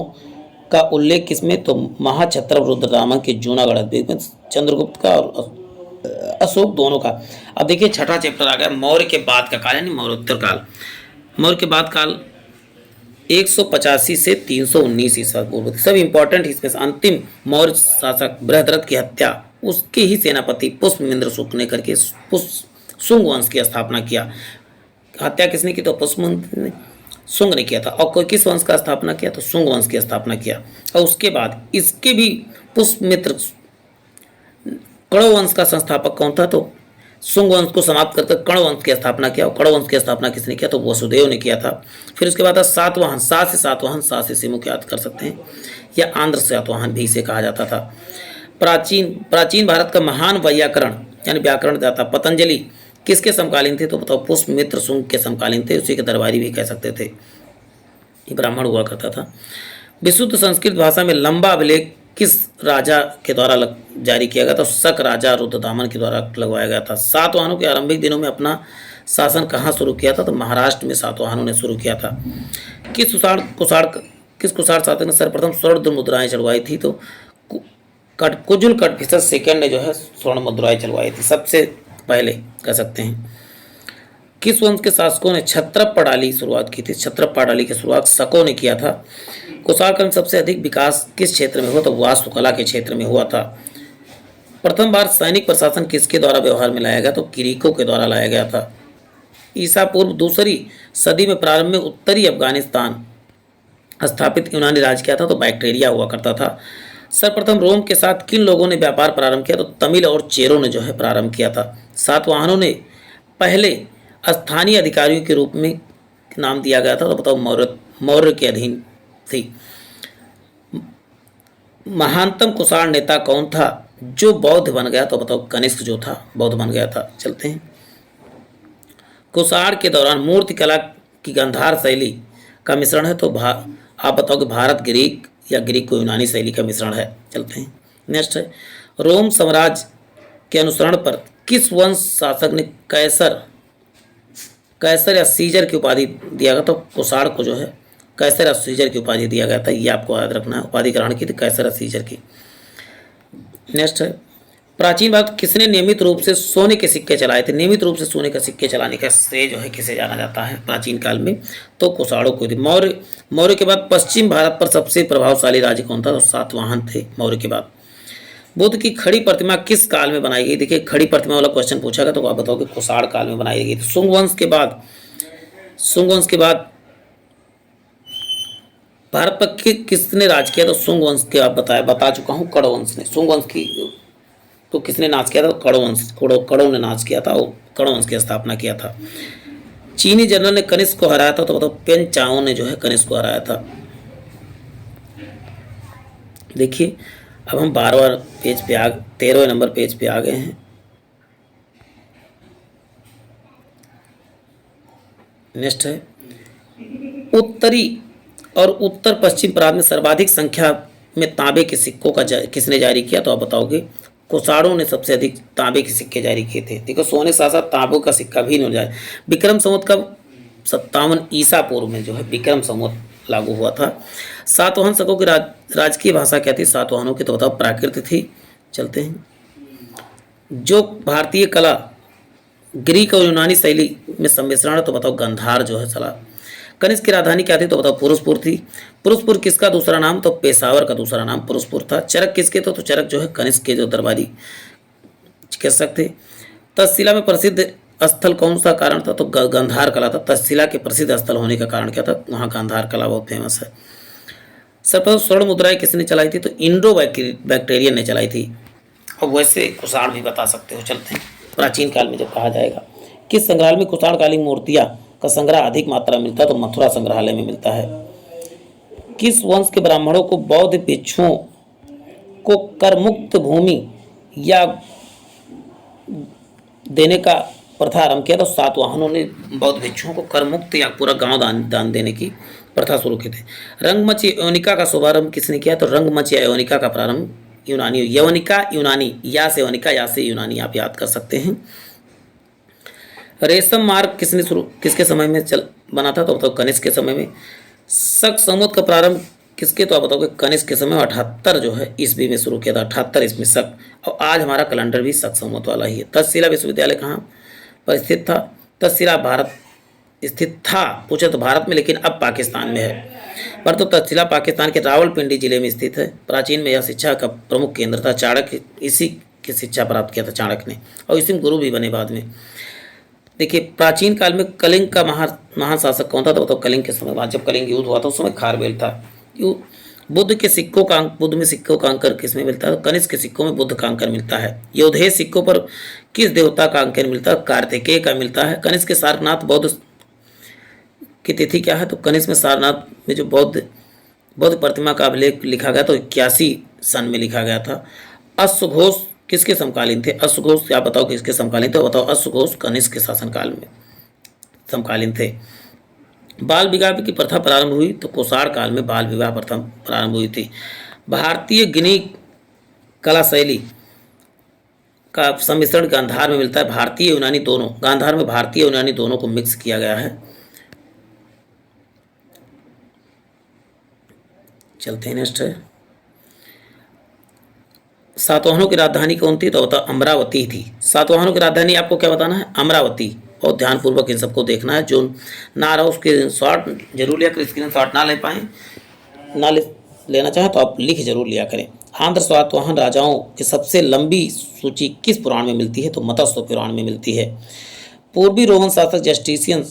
का उल्लेख किसमें, तो महाक्षत्रप रुद्रदामन के जूनागढ़ में चंद्रगुप्त का और अशोक दोनों का। अब देखिए छठा चैप्टर आ गया, मौर्य के बाद का काल यानी मौर्योत्तर काल। मौर्य के बाद काल 185 से 319 ईसा पूर्व। सब इंपॉर्टेंट इसमें से अंतिम मौर्य शासक बृहद्रथ की हत्या उसके ही सेनापति पुष्पमिंद्र शुक्ल ने करके शुंग वंश की स्थापना किया। हत्या किसने की? तो पुष्पमंत्र ने, शुंग ने किया था। और कोई किस वंश का स्थापना किया? तो शुंग वंश की स्थापना किया। और उसके बाद इसके भी पुष्पमित्र कण्व वंश का संस्थापक कौन था? तो शुंग वंश को समाप्त करके कण्व वंश की स्थापना किया। और कण्व वंश की स्थापना किसने किया? तो वसुदेव ने किया था। फिर उसके बाद सातवाहन, सात से सिमुख याद कर सकते हैं, या आंध्र सातवाहन भी इसे कहा जाता था। प्राचीन प्राचीन भारत का महान वैयाकरण यानी व्याकरण दाता पतंजलि किसके समकालीन थे? तो बताओ पुष्पमित्र शुंग के समकालीन थे, उसी के दरबारी भी कह सकते थे। ये ब्राह्मण हुआ करता था। विशुद्ध संस्कृत भाषा में लंबा अभिलेख किस राजा के द्वारा जारी किया गया था? शक राजा रुद्रदामन के द्वारा लगवाया गया था। सातवाहनों के आरंभिक दिनों में अपना शासन कहाँ शुरू किया था? तो महाराष्ट्र में सातवाहनों ने शुरू किया था। किस कुषाण शासक ने सर्वप्रथम स्वर्ण मुद्राएं चढ़वाई थी? तो कुजुल कटफिसर सेकंड ने जो है स्वर्ण मुद्राएं चलवाई थी, सबसे पहले कह सकते हैं। किस वंश के शासकों ने छत्रप पाडाली शुरुआत की थी? छत्रप पाडाली की शुरुआत शकों ने किया था। कुषाण काल में सबसे अधिक विकास किस क्षेत्र में हुआ? तो वास्तुकला के क्षेत्र में हुआ था। प्रथम बार सैनिक प्रशासन किसके द्वारा व्यवहार में लाया गया? तो ग्रीकों के द्वारा लाया गया था। ईसा पूर्व दूसरी सदी में प्रारंभ में उत्तरी अफगानिस्तान स्थापित यूनानी राज्य क्या था? तो बैक्टीरिया हुआ करता था। सर्वप्रथम रोम के साथ किन लोगों ने व्यापार प्रारंभ किया? तो तमिल और चेरों ने जो है प्रारंभ किया था। सातवाहनों ने पहले स्थानीय अधिकारियों के रूप में नाम दिया गया था, तो बताओ मौर्य के अधीन थी। महानतम कुषाण नेता कौन था जो बौद्ध बन गया? तो बताओ कनिष्क जो था बौद्ध बन गया था। चलते हैं। कुषाण के दौरान मूर्ति कला की गांधार शैली का मिश्रण है, तो आप बताओ कि भारत ग्रीक या ग्रीक को यूनानी शैली का मिश्रण है। चलते हैं। नेक्स्ट है, रोम साम्राज्य के अनुसरण पर किस वंश शासक ने कैसर या सीजर की उपाधि दिया गया? तो कुषाण को जो है कैसर या सीजर की उपाधि दिया गया था। ये आपको याद रखना है, उपाधि ग्रहण की थी कैसर या सीजर की। नेक्स्ट है, प्राचीन भारत किसने नियमित रूप से सोने के सिक्के चलाए थे? नियमित रूप से सोने के सिक्के चलाने का श्रेय जो है किसे जाना जाता है प्राचीन काल में? तो कुषाणों को थी। मौर्य के बाद पश्चिम भारत पर सबसे प्रभावशाली राज्य कौन था? तो सातवाहन थे मौर्य के बाद। बुद्ध की खड़ी प्रतिमा किस काल में बनाई गई? देखिए खड़ी प्रतिमा वाला क्वेश्चन पूछा गया, तो आप बताओ कि कुषाण काल में बनाई गई थी। शुंग वंश के बाद भारत पर किसने राज किया? तो शुंग वंश के आप बता चुका हूँ, कण्व वंश ने। शुंग वंश की तो किसने नाच किया था? कण्व ने नाच किया था और कण्व वंश की स्थापना किया था। चीनी जनरल ने कनिष्क को हराया था, तो बताओ पेन चाओ ने जो है कनिष्क को हराया था। देखिए अब हम 13वें नंबर पेज पे आ गए हैं। नेक्स्ट है, उत्तरी और उत्तर पश्चिम प्रांत में सर्वाधिक संख्या में तांबे के सिक्कों का किसने जारी किया? तो आप बताओगे कुषाणों ने सबसे अधिक तांबे के सिक्के जारी किए थे। देखो सोने साथ साथ तांबों का सिक्का भी नहीं जाए। विक्रम संवत का 57 ईसा पूर्व में जो है विक्रम संवत लागू हुआ था। सातवाहन शकों की राजकीय भाषा क्या थी? सातवाहनों की तो बताओ प्राकृत थी। चलते हैं। जो भारतीय कला ग्रीक और यूनानी शैली में सम्मिश्रण है, तो बताओ गंधार जो है चला। कनिष्क की राजधानी क्या थी? तो बताओ पुरुषपुर थी। पुरुषपुर किसका दूसरा नाम? तो पेशावर का दूसरा नाम पुरुषपुर था। चरक किसके थे? तो चरक जो है कनिष्क के जो दरबारी कह सकते। तक्षशिला में प्रसिद्ध स्थल कौन सा कारण था? तो गांधार कला था। तक्षशिला के प्रसिद्ध स्थल होने का कारण क्या था? वहाँ गांधार कला बहुत फेमस है। सर्वप्रथम स्वर्ण मुद्राएं किसने चलाई थी? तो इंडो बैक्टीरियन ने चलाई थी। और वैसे कुषाण भी बता सकते हो। चलते हैं प्राचीन काल में जब कहा जाएगा किस संग्रहालय में कुषाण कालीन मूर्तियां का संग्रह अधिक मात्रा में मिलता है? तो मथुरा संग्रहालय में मिलता है। किस वंश के ब्राह्मणों को बौद्ध भिक्षुओं को कर मुक्त भूमि या देने का प्रथा आरंभ किया? तो सातवाहनों ने बौद्ध भिक्षुओं को कर मुक्त या पूरा गांव दान देने की प्रथा शुरू की थी। रंगमंच यवनिका का शुभारंभ किसने किया? तो रंगमंच या यवनिका का प्रारंभ यवनिका यूनानी, या से यवनिका या से यूनानी आप याद कर सकते हैं। रेशम मार्ग किसके समय में बना था? तो बताओ कनिष्क के समय में। शक संवत का प्रारंभ किसके? तो आप बताओगे कनिष्क के समय 78 जो है ईस्वी में शुरू किया था। 78 ईस्वी शक। और आज हमारा कैलेंडर भी शक संवत वाला ही है। तक्षशिला विश्वविद्यालय कहाँ पर स्थित था? तक्षशिला भारत स्थित था पूछे तो भारत में, लेकिन अब पाकिस्तान में है। पर तो तक्षशिला पाकिस्तान के रावलपिंडी जिले में स्थित है। प्राचीन में यह शिक्षा का प्रमुख केंद्र था। चाणक्य इसी की शिक्षा प्राप्त किया था चाणक्य ने, और इसी में गुरु भी बने बाद में। देखिए प्राचीन काल में कलिंग का महान शासक कौन था, तो बताओ कलिंग के समय बाद जब कलिंग युद्ध हुआ था उस समय खारवेल था। बुद्ध के सिक्कों का बुद्ध में सिक्कों का अंकन किसमें मिलता है, तो कनिष्क के सिक्कों में बुद्ध का अंकन मिलता है। योधेय सिक्कों पर किस देवता का अंकन मिलता है, कार्तिकेय का मिलता है। कनिष्क के सारनाथ बौद्ध की तिथि क्या है, तो कनिष्क में सारनाथ में जो बौद्ध बौद्ध प्रतिमा का अभिलेख लिखा गया तो 81 सन में लिखा गया था। अश्वघोष किसके समकालीन थे, अश्वघोष आप बताओ किसके समकालीन थे, बताओ अश्वघोष कनिष्क के शासनकाल में समकालीन थे। बाल विवाह की प्रथा प्रारंभ हुई तो कुषाण काल में बाल विवाह प्रथा प्रारंभ हुई थी। भारतीय गिनी कला शैली का सम्मिश्रण गांधार में मिलता है। भारतीय यूनानी दोनों, गांधार में भारतीय यूनानी दोनों को मिक्स किया गया है। चलते हैं नेक्स्ट है, सातवाहनों की राजधानी कौन थी, तो बताओ अमरावती थी। सातवाहनों की राजधानी आपको क्या बताना है, अमरावती। बहुत ध्यानपूर्वक इन सबको देखना है, जो ना रहा उसके शॉर्ट जरूर लिया करें, स्क्रीन शॉट ना ले पाए ना लेना चाहे तो आप लिख जरूर लिया करें। आंध्र सातवाहन राजाओं की सबसे लंबी सूची किस पुराण में मिलती है, तो मत्स्य पुराण में मिलती है। पूर्वी रोमन शासक जस्टिसियन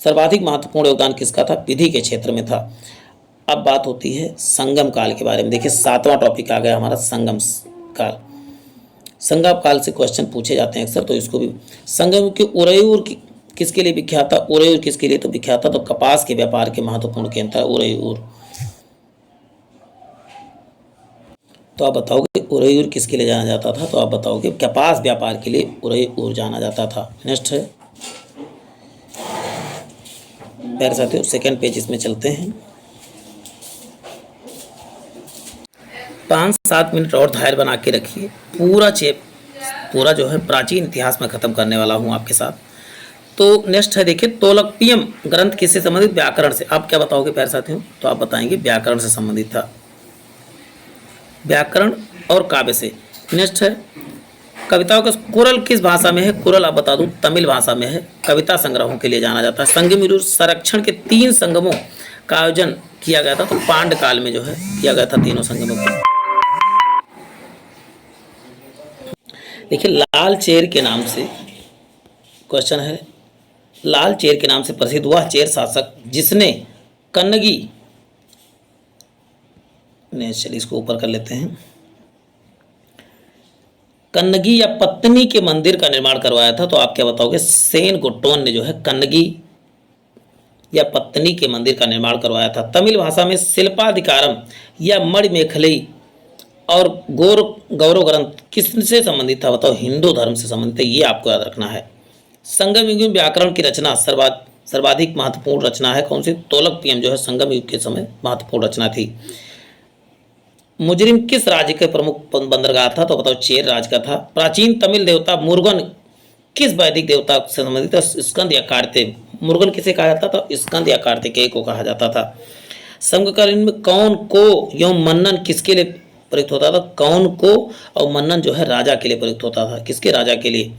सर्वाधिक महत्वपूर्ण योगदान किसका था, विधि के क्षेत्र में था। अब बात होती है संगम काल के बारे में। देखिए 7वां टॉपिक आ गया हमारा संगम काल। संगम काल से क्वेश्चन पूछे जाते हैं अक्सर, तो इसको भी संगम के उरयूर किसके लिए विख्यात था, उरयूर किसके लिए तो विख्यात था, तो कपास के व्यापार के महत्वपूर्ण केंद्र था उरयूर। तो आप बताओगे उरयूर किसके लिए जाना जाता था, तो आप बताओगे कपास व्यापार के लिए उरयूर जाना जाता था। नेक्स्ट है प्यारे साथियों, सेकेंड पेज इसमें चलते हैं। 5-7 मिनट और धैर्य बना के रखिए। पूरा जो है प्राचीन इतिहास में खत्म करने वाला हूँ आपके साथ। तो नेक्स्ट है देखिए तोलकपियम ग्रंथ किससे संबंधित, व्याकरण से। आप क्या बताओगे प्यारे साथियों, तो आप बताएंगे व्याकरण से संबंधित था, व्याकरण और काव्य से। नेक्स्ट है कविताओं का कुरल किस भाषा में है, कुरल आप बता दूं तमिल भाषा में है। कविता संग्रहों के लिए जाना जाता है। संगम संरक्षण के 3 संगमों का आयोजन किया गया था, तो पांड काल में जो है किया गया था तीनों संगमों को। देखिए लाल चेर के नाम से क्वेश्चन है, लाल चेर के नाम से प्रसिद्ध वह चेर शासक जिसने कन्नगी ने, चलिए इसको ऊपर कर लेते हैं, कन्नगी या पत्नी के मंदिर का निर्माण करवाया था, तो आप क्या बताओगे सेन गुट्टोन ने जो है कन्नगी या पत्नी के मंदिर का निर्माण करवाया था। तमिल भाषा में शिल्पाधिकारम या मणिमेखलई और गौरव ग्रंथ किससे संबंधित था, बताओ हिंदू धर्म से संबंधित है, ये आपको याद रखना है। संगम युग में व्याकरण की रचना सर्वाधिक महत्वपूर्ण रचना है कौन सी, तोलकपियम जो है संगम युग के समय महत्वपूर्ण रचना थी। मुजरिम किस राज्य के प्रमुख बंदरगाह था, तो बताओ चेर राज्य का था। प्राचीन तमिल देवता मुरुगन किस वैदिक देवता से संबंधित था, स्कंद या कार्तिक। मुरुगन किसे कहा जाता था, स्कंद या कार्तिकेय को कहा जाता था। समकालीन में कौन को एवं मन्नन किसके लिए प्रयुक्त होता था, कौन को और मन्नन जो है राजा के लिए प्रयुक्त होता था, किसके राजा के लिए।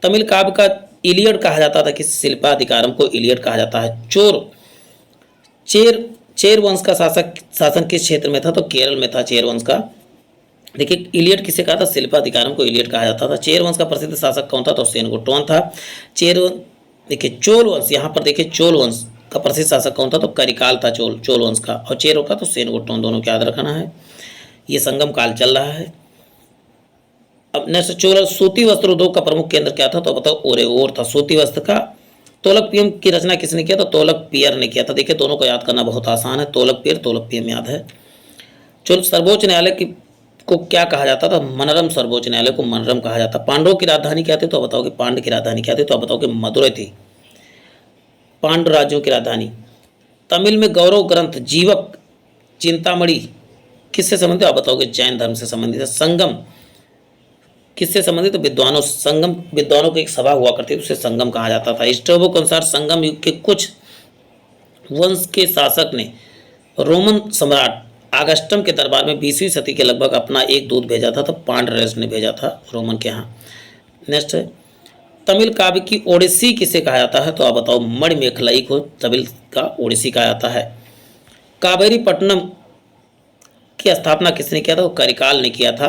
तमिल काव्य का इलियड कहा जाता था, किस शिल्पाधिकारम को इलियड कहा जाता है। चेर वंश का शासन किस क्षेत्र में था, तो केरल में था चेर वंश का। देखिए इलियड किसे कहा था, शिल्पाधिकारम को इलियड कहा जाता था। चेर वंश का प्रसिद्ध शासक कौन था, तो सेनगुट्टोन था। देखिए चोल वंश, यहाँ पर देखिए चोल वंश का प्रसिद्ध शासक कौन था, तो करिकाल था चोल वंश का, और चेर का तो सेनगुट्टोन, दोनों को याद रखना है। ये संगम काल चल रहा है। अब नेक्स्ट चोल सूती वस्त्र उद्योग का प्रमुख केंद्र क्या था, तो बताओ ओरेओर था सूती वस्त्र का। तोलकपियम की रचना किसने किया, तो तोलकपियर ने किया था। देखिए दोनों को याद करना बहुत आसान है, तोलकपियम याद है। चलो सर्वोच्च न्यायालय को क्या कहा जाता था, मनरम। सर्वोच्च न्यायालय को मनरम कहा जाता। पांडवों की राजधानी क्या थी, तो बताओगे पांड की राजधानी क्या थी, तो बताओगे मदुरै थी, पांड राज्यों की राजधानी। तमिल में गौरव ग्रंथ जीवक चिंतामणि किससे संबंधित, आप बताओगे जैन धर्म से संबंधित है। संगम किससे संबंधित, विद्वानों, संगम विद्वानों की एक सभा हुआ करती थी, उसे संगम कहा जाता था। स्ट्रैबो के अनुसार संगम युग के कुछ वंश के शासक ने रोमन सम्राट आगस्टम के दरबार में 20वीं सदी के लगभग अपना एक दूत भेजा था, तो पांडरेस ने भेजा था रोमन के यहाँ। नेक्स्ट है तमिल काव्य की ओडिसी किसे कहा जाता है, तो आप बताओ मणिमेखलाई को तमिल का ओडिसी कहा जाता है। कावेरी पट्टनम की स्थापना किसने किया था, वो करिकाल ने किया था।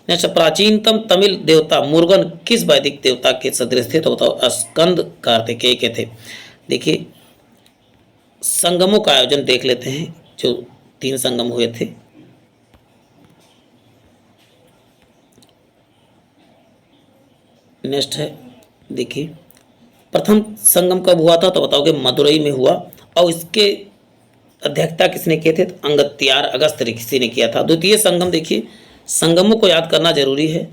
नेक्स्ट, प्राचीनतम तमिल देवता मुरुगन किस वैदिक देवता के सदृश थे? तो बताओ स्कंद कार्तिकेय के थे। देखिए संगमों का आयोजन देख लेते हैं, जो 3 संगम हुए थे। नेक्स्ट है, देखिए प्रथम संगम कब हुआ था? तो बताओगे मदुरई में हुआ, और इसके अध्यक्षता किसने किए थे? तो अंगत्यार अगस्त ऋषि ने किया था। द्वितीय संगम, देखिए संगमों को याद करना जरूरी है।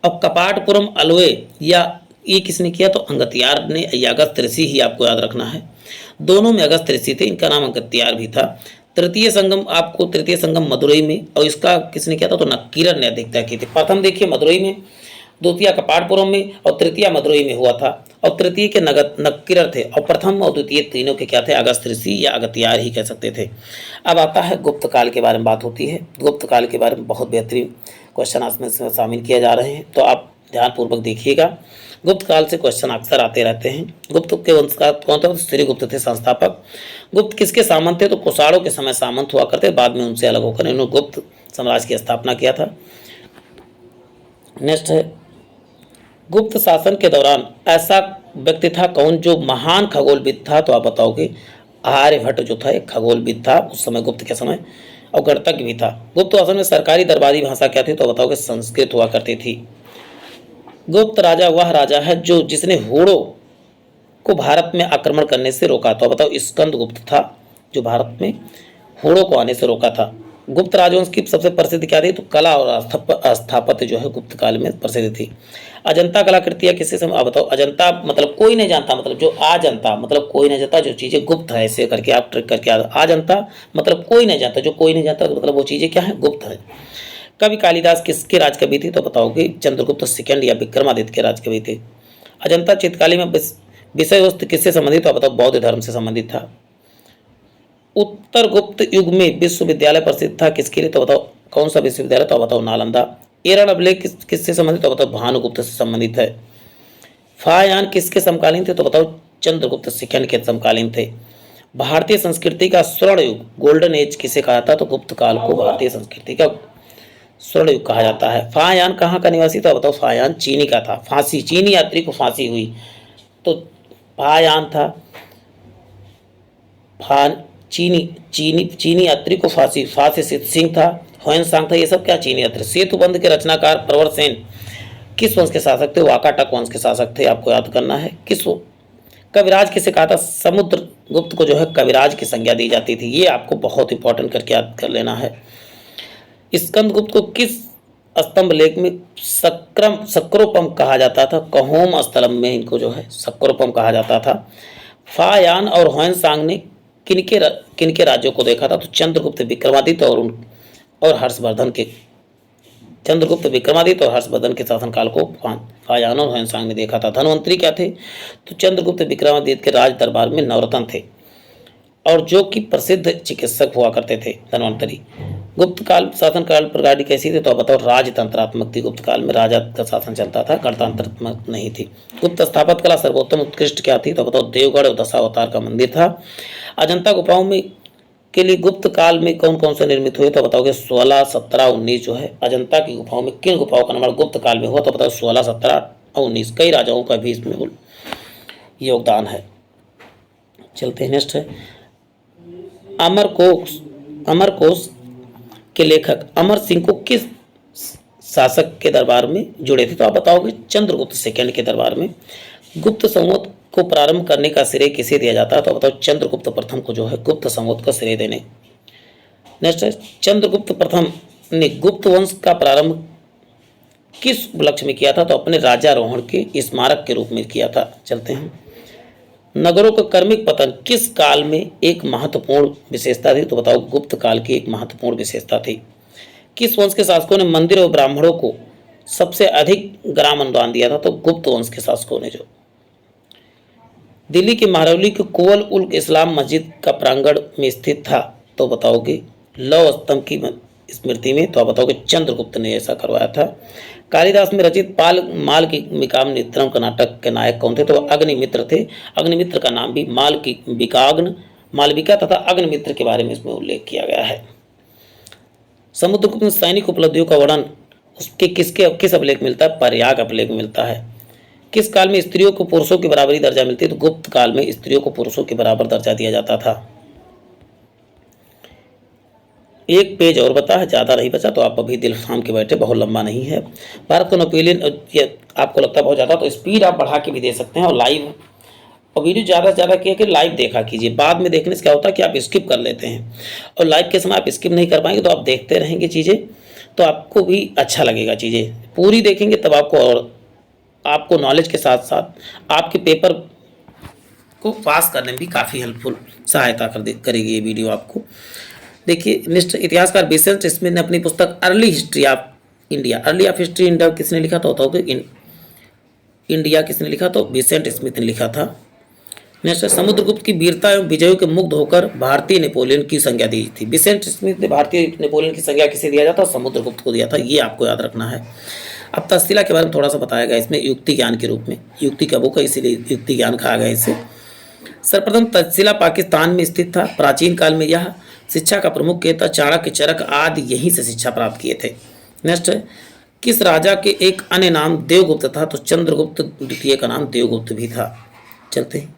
अब कपाटपुरम अलवे या ये किसने किया? तो अंगत्यार ने, या अगस्त ऋषि ही आपको याद रखना है। दोनों में अगस्त ऋषि थे, इनका नाम अंगत्यार भी था। तृतीय संगम मदुरई में, और इसका किसने किया था? तो नक्कीरन ने अध्यक्षता की थी। प्रथम देखिए मदुरई में, द्वितीय कपाटपुरम में, और तृतीय मदुरई में हुआ था। और तृतीय के नक्कीरर थे, और प्रथम और द्वितीय तीनों के क्या थे? अगस्त ऋषि या अगत्यार ही कह सकते थे। अब आता है गुप्त काल के बारे में बात होती है। गुप्त काल के बारे में बहुत बेहतरीन क्वेश्चन इसमें शामिल किए जा रहे हैं, तो आप ध्यानपूर्वक देखिएगा। गुप्त काल से क्वेश्चन अक्सर आते रहते हैं। गुप्त के वंशकार कौन थे? श्रीगुप्त थे संस्थापक। गुप्त किसके सामंत थे? तो कुषाणों के समय सामंत हुआ करते, बाद में उनसे अलग होकर इन्होंने गुप्त साम्राज्य की स्थापना किया था। नेक्स्ट है, गुप्त शासन के दौरान ऐसा व्यक्ति था कौन जो महान खगोलविद था? तो आप बताओगे आर्यभट्ट जो था एक खगोलविद था उस समय, गुप्त के समय, और गणितज्ञ भी था। गुप्त शासन में सरकारी दरबारी भाषा क्या थी? तो बताओगे संस्कृत हुआ करती थी। गुप्त राजा वह राजा है जिसने हूणों को भारत में आक्रमण करने से रोका। तो बताओ स्कंद गुप्त था, जो भारत में हूणों को आने से रोका था। गुप्त राजवंश की सबसे प्रसिद्ध क्या थी? तो कला और स्थापत्य जो है गुप्त काल में प्रसिद्ध थी। अजंता कलाकृतियां किससे समय? आप बताओ। अजंता मतलब कोई नहीं जानता, मतलब जो अजंता मतलब कोई नहीं जानता, जो चीजें गुप्त है, ऐसे करके आप ट्रिक करके अजंता मतलब कोई नहीं जानता, जो कोई नहीं जानता तो मतलब वो चीजें क्या है? गुप्त है। कवि कालिदास किसके राज कवि थे? तो बताओगे चंद्रगुप्त सेकंड या विक्रमादित्य के राज कवि थे। अजंता चित्रकला में विषय वस्तु किससे संबंधित? तो बताओ बौद्ध धर्म से संबंधित था। उत्तर गुप्त युग में विश्वविद्यालय प्रसिद्ध था किसके लिए? तो बताओ कौन सा विश्वविद्यालय? तो बताओ नालंदा। एरण अभिलेख किससे संबंधित? तो बताओ भानुगुप्त से संबंधित है। फायान किसके समकालीन थे? तो बताओ चंद्रगुप्त सेकंड के समकालीन थे। भारतीय संस्कृति का स्वर्ण युग गोल्डन एज किसे कहा था? तो गुप्त काल को भारतीय संस्कृति का स्वर्ण युग कहा जाता है। फायान कहाँ का निवासी था? बताओ फायान चीनी का था। फांसी, चीनी यात्री को फांसी हुई तो फायान था। चीनी यात्री को फांसी सिंह था, ह्वेनसांग था, ये सब क्या? चीनी यात्री। सेतु बंध के रचनाकार प्रवर सेन किस वंश के शासक थे? वाकाटक वंश के शासक थे, आपको याद करना है। कविराज किसे कहा था? समुद्रगुप्त को जो है कविराज की संज्ञा दी जाती थी, ये आपको बहुत इंपॉर्टेंट करके याद कर लेना है। स्कंदगुप्त को किस स्तंभ लेख में सक्रोपम कहा जाता था? कहोम स्थलम में इनको जो है सक्रोपम कहा जाता था। फायान और ह्वेनसांग ने किनके राज्यों को देखा था? तो चंद्रगुप्त विक्रमादित्य और हर्षवर्धन के शासनकाल को फायान और ह्वेनसांग ने देखा था। धनवंतरी क्या थे? तो चंद्रगुप्त विक्रमादित्य के राज दरबार में नवरत्न थे, और जो कि प्रसिद्ध चिकित्सक हुआ करते थे धनवंतरी। गुप्त काल शासनकाल प्रणाली कैसी थी? तो बताओ राजतंत्रात्मक थी। गुप्त काल में राजा का शासन चलता था, गणतंत्रात्मक नहीं थी। गुप्त स्थापत्य कला सर्वोत्तम उत्कृष्ट क्या थी? तो बताओ देवगढ़ और दशावतार का मंदिर था। अजंता गुफाओं में के लिए गुप्त काल में कौन कौन से निर्मित हुए? तो बताओगे 16, 17, 19 जो है अजंता की गुफाओं में किन गुफाओं का निर्माण गुप्त काल में हुआ? तो बताओ 16, 17 और 19। कई राजाओं का भी इसमें योगदान है। चलते हैं, नेक्स्ट है अमरकोश के लेखक अमर सिंह को किस शासक के दरबार में जुड़े थे? तो आप बताओगे चंद्रगुप्त सेकंड के दरबार में। गुप्त संवत को प्रारंभ करने का श्रेय किसे दिया जाता है? तो बताओ चंद्रगुप्त प्रथम को जो है गुप्त संवत का श्रेय देने। नेक्स्ट है चंद्रगुप्त प्रथम ने गुप्त वंश का प्रारंभ किस उपलक्ष्य में किया था? तो अपने राजारोहण के स्मारक के रूप में किया था। चलते हैं, नगरों का क्रमिक पतन किस काल में एक महत्वपूर्ण विशेषता थी? तो बताओ गुप्त काल की एक महत्वपूर्ण विशेषता थी। किस वंश के शासकों ने मंदिर और ब्राह्मणों को सबसे अधिक ग्राम अनुदान दिया था? तो गुप्त वंश के शासकों ने। जो दिल्ली के महरौली के कुवल उल इस्लाम मस्जिद का प्रांगण में स्थित था, तो बताओगे लौह स्तंभ की स्मृति में। तो आप बताओगे चंद्रगुप्त ने ऐसा करवाया था। कालिदास में रचित माल की मिकाम नित्रम का नाटक के नायक कौन थे? तो अग्निमित्र थे। अग्निमित्र का नाम भी मालविका तथा अग्निमित्र के बारे में इसमें उल्लेख किया गया है। समुद्रगुप्त में सैनिक उपलब्धियों का वर्णन उसके किस अभिलेख मिलता है? पर्याग अभिलेख मिलता है। किस काल में स्त्रियों को पुरुषों के बराबरी दर्जा मिलती है? तो गुप्त काल में स्त्रियों को पुरुषों के बराबर दर्जा दिया जाता था। एक पेज और बता है, ज़्यादा नहीं बचा तो आप अभी दिल थाम के बैठे, बहुत लंबा नहीं है। भारत को नेपोलियन, ये आपको लगता है बहुत ज़्यादा, तो स्पीड आप बढ़ा के भी दे सकते हैं। और लाइव और वीडियो ज़्यादा से ज़्यादा किया कि लाइव देखा कीजिए। बाद में देखने से क्या होता है कि आप स्किप कर लेते हैं, और लाइव के समय आप स्किप नहीं कर पाएंगे, तो आप देखते रहेंगे चीज़ें, तो आपको भी अच्छा लगेगा। चीज़ें पूरी देखेंगे तब आपको, और आपको नॉलेज के साथ साथ आपके पेपर को पास करने में भी काफ़ी हेल्पफुल सहायता करेगी ये वीडियो आपको। देखिए, नेक्स्ट, इतिहासकार विसेंट स्मिथ ने अपनी पुस्तक early history of India, early of history India किसने लिखा था? बताओ कि इंडिया किसने लिखा? तो विसेंट स्मिथ ने लिखा था। नेक्स्ट, समुद्रगुप्त की वीरता एवं विजयों के मुग्ध होकर भारतीय नेपोलियन की संज्ञा दी थी। विसेंट स्मिथ ने भारतीय नेपोलियन की संज्ञा किसे दिया जाता? समुद्रगुप्त को दिया था। ये आपको याद रखना है। अब तक्षशिला के बारे में थोड़ा सा बताया गया इसमें युक्ति ज्ञान के रूप में। युक्ति का बुक है, इसीलिए युक्ति ज्ञान कहा गया इसे। सर्वप्रथम तक्षशिला पाकिस्तान में स्थित था। प्राचीन काल में यह शिक्षा का प्रमुख केंद्र था। चाणक्य, चरक आदि यहीं से शिक्षा प्राप्त किए थे। नेक्स्ट, किस राजा के एक अन्य नाम देवगुप्त था? तो चंद्रगुप्त द्वितीय का नाम देवगुप्त भी था। चलते हैं,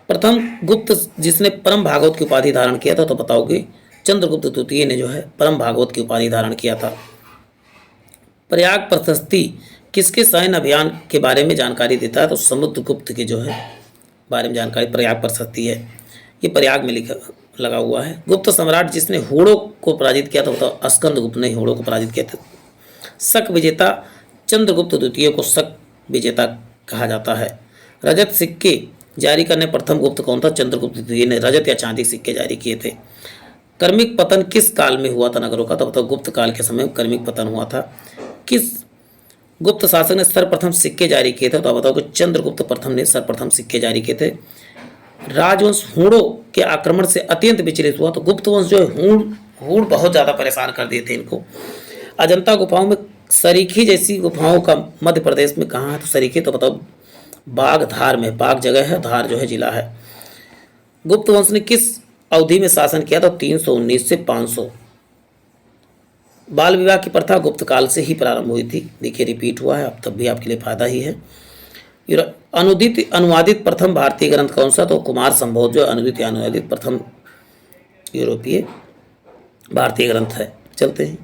प्रथम गुप्त जिसने परम भागवत की उपाधि धारण किया था, तो बताओगे चंद्रगुप्त द्वितीय ने जो है परम भागवत की उपाधि धारण किया था। प्रयाग प्रशस्ति किसके सैन्य अभियान के बारे में जानकारी देता है? तो समुद्रगुप्त के जो है बारे में जानकारी प्रयाग प्रशस्ति है। ये प्रयाग में लिखा लगा हुआ है। गुप्त सम्राट जिसने हूणों को पराजित किया था, बताओ स्कंदगुप्त ने हूणों को पराजित किया था। शक विजेता चंद्रगुप्त द्वितीय को शक विजेता कहा जाता है। रजत सिक्के जारी करने प्रथम गुप्त कौन था? चंद्रगुप्त द्वितीय ने रजत या चांदी सिक्के जारी किए थे। कर्मिक पतन किस काल में हुआ था नगरों का? तो बताओ गुप्त काल के समय कर्मिक पतन हुआ था। किस गुप्त शासक ने सर्वप्रथम सिक्के जारी किए थे? तो आप बताओ कि चंद्रगुप्त प्रथम ने सर्वप्रथम सिक्के जारी किए थे। राजवंश हूणों के आक्रमण से अत्यंत विचलित हुआ, तो गुप्त वंश जो है हूण बहुत ज़्यादा परेशान कर दिए थे इनको। अजंता गुफाओं में सरीखी जैसी गुफाओं का मध्य प्रदेश में कहाँ है? तो सरीखी, तो बताओ बाघ धार में, बाघ जगह है, धार जो है जिला है। गुप्त वंश ने किस अवधि में शासन किया? तो 319 से 500। बाल विवाह की प्रथा गुप्त काल से ही प्रारंभ हुई थी। देखिए रिपीट हुआ है, अब तब भी आपके लिए फायदा ही है। अनुदित अनुवादित प्रथम भारतीय ग्रंथ कौन सा? तो कुमार संभव जो अनुदित अनुवादित प्रथम यूरोपीय भारतीय ग्रंथ है। चलते हैं,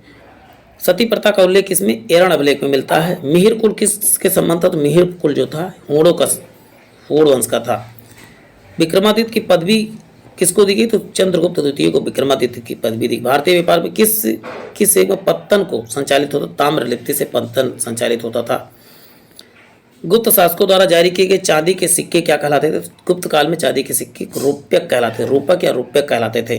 सती प्रथा का उल्लेख इसमें एरण अभिलेख में मिलता है। मिहिर कुल किसके संबंध था? तो मिहिर कुल जो था हूणों का, हूण वंश का था। विक्रमादित्य की पदवी किसको दी गई? तो चंद्रगुप्त द्वितीय को विक्रमादित्य की पदवी दी। भारतीय व्यापार में किस एक पत्तन को संचालित होता? ताम्रलिप्ति से पत्तन संचालित होता था। गुप्त शासकों द्वारा जारी किए गए चांदी के सिक्के क्या कहलाते थे? गुप्त काल में चांदी के सिक्के रूप्यक कहलाते थे। रूपक या रूप्यक कहलाते थे।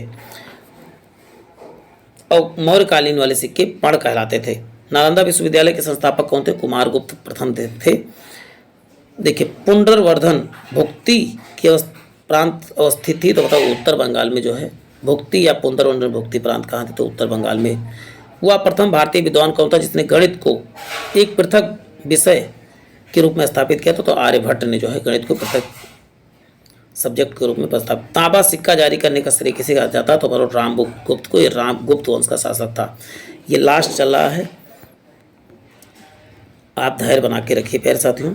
और मौर्यकालीन वाले सिक्के पर्ण कहलाते थे। नालंदा विश्वविद्यालय के संस्थापक कौन थे? कुमारगुप्त प्रथम थे। देखिए, पुंडरवर्धन भुक्ति की प्रांत अवस्थित थी, तो बताओ उत्तर बंगाल में जो है भुक्ति या पुंडरवर्धन भुक्ति प्रांत कहाँ थे? तो उत्तर बंगाल में। वह प्रथम भारतीय विद्वान कौन था जिसने गणित को एक पृथक विषय के रूप में स्थापित किया था? तो आर्यभट्ट ने जो है गणित को पृथक सब्जेक्ट के रूप में प्रस्तावित। तांबा सिक्का जारी करने का श्रेय किसे कहा जाता? तो बरो राम गुप्त को। ये राम गुप्त वंश का शासक था। ये लास्ट चल रहा है, आप धैर्य बना के रखिए प्यारे साथियों।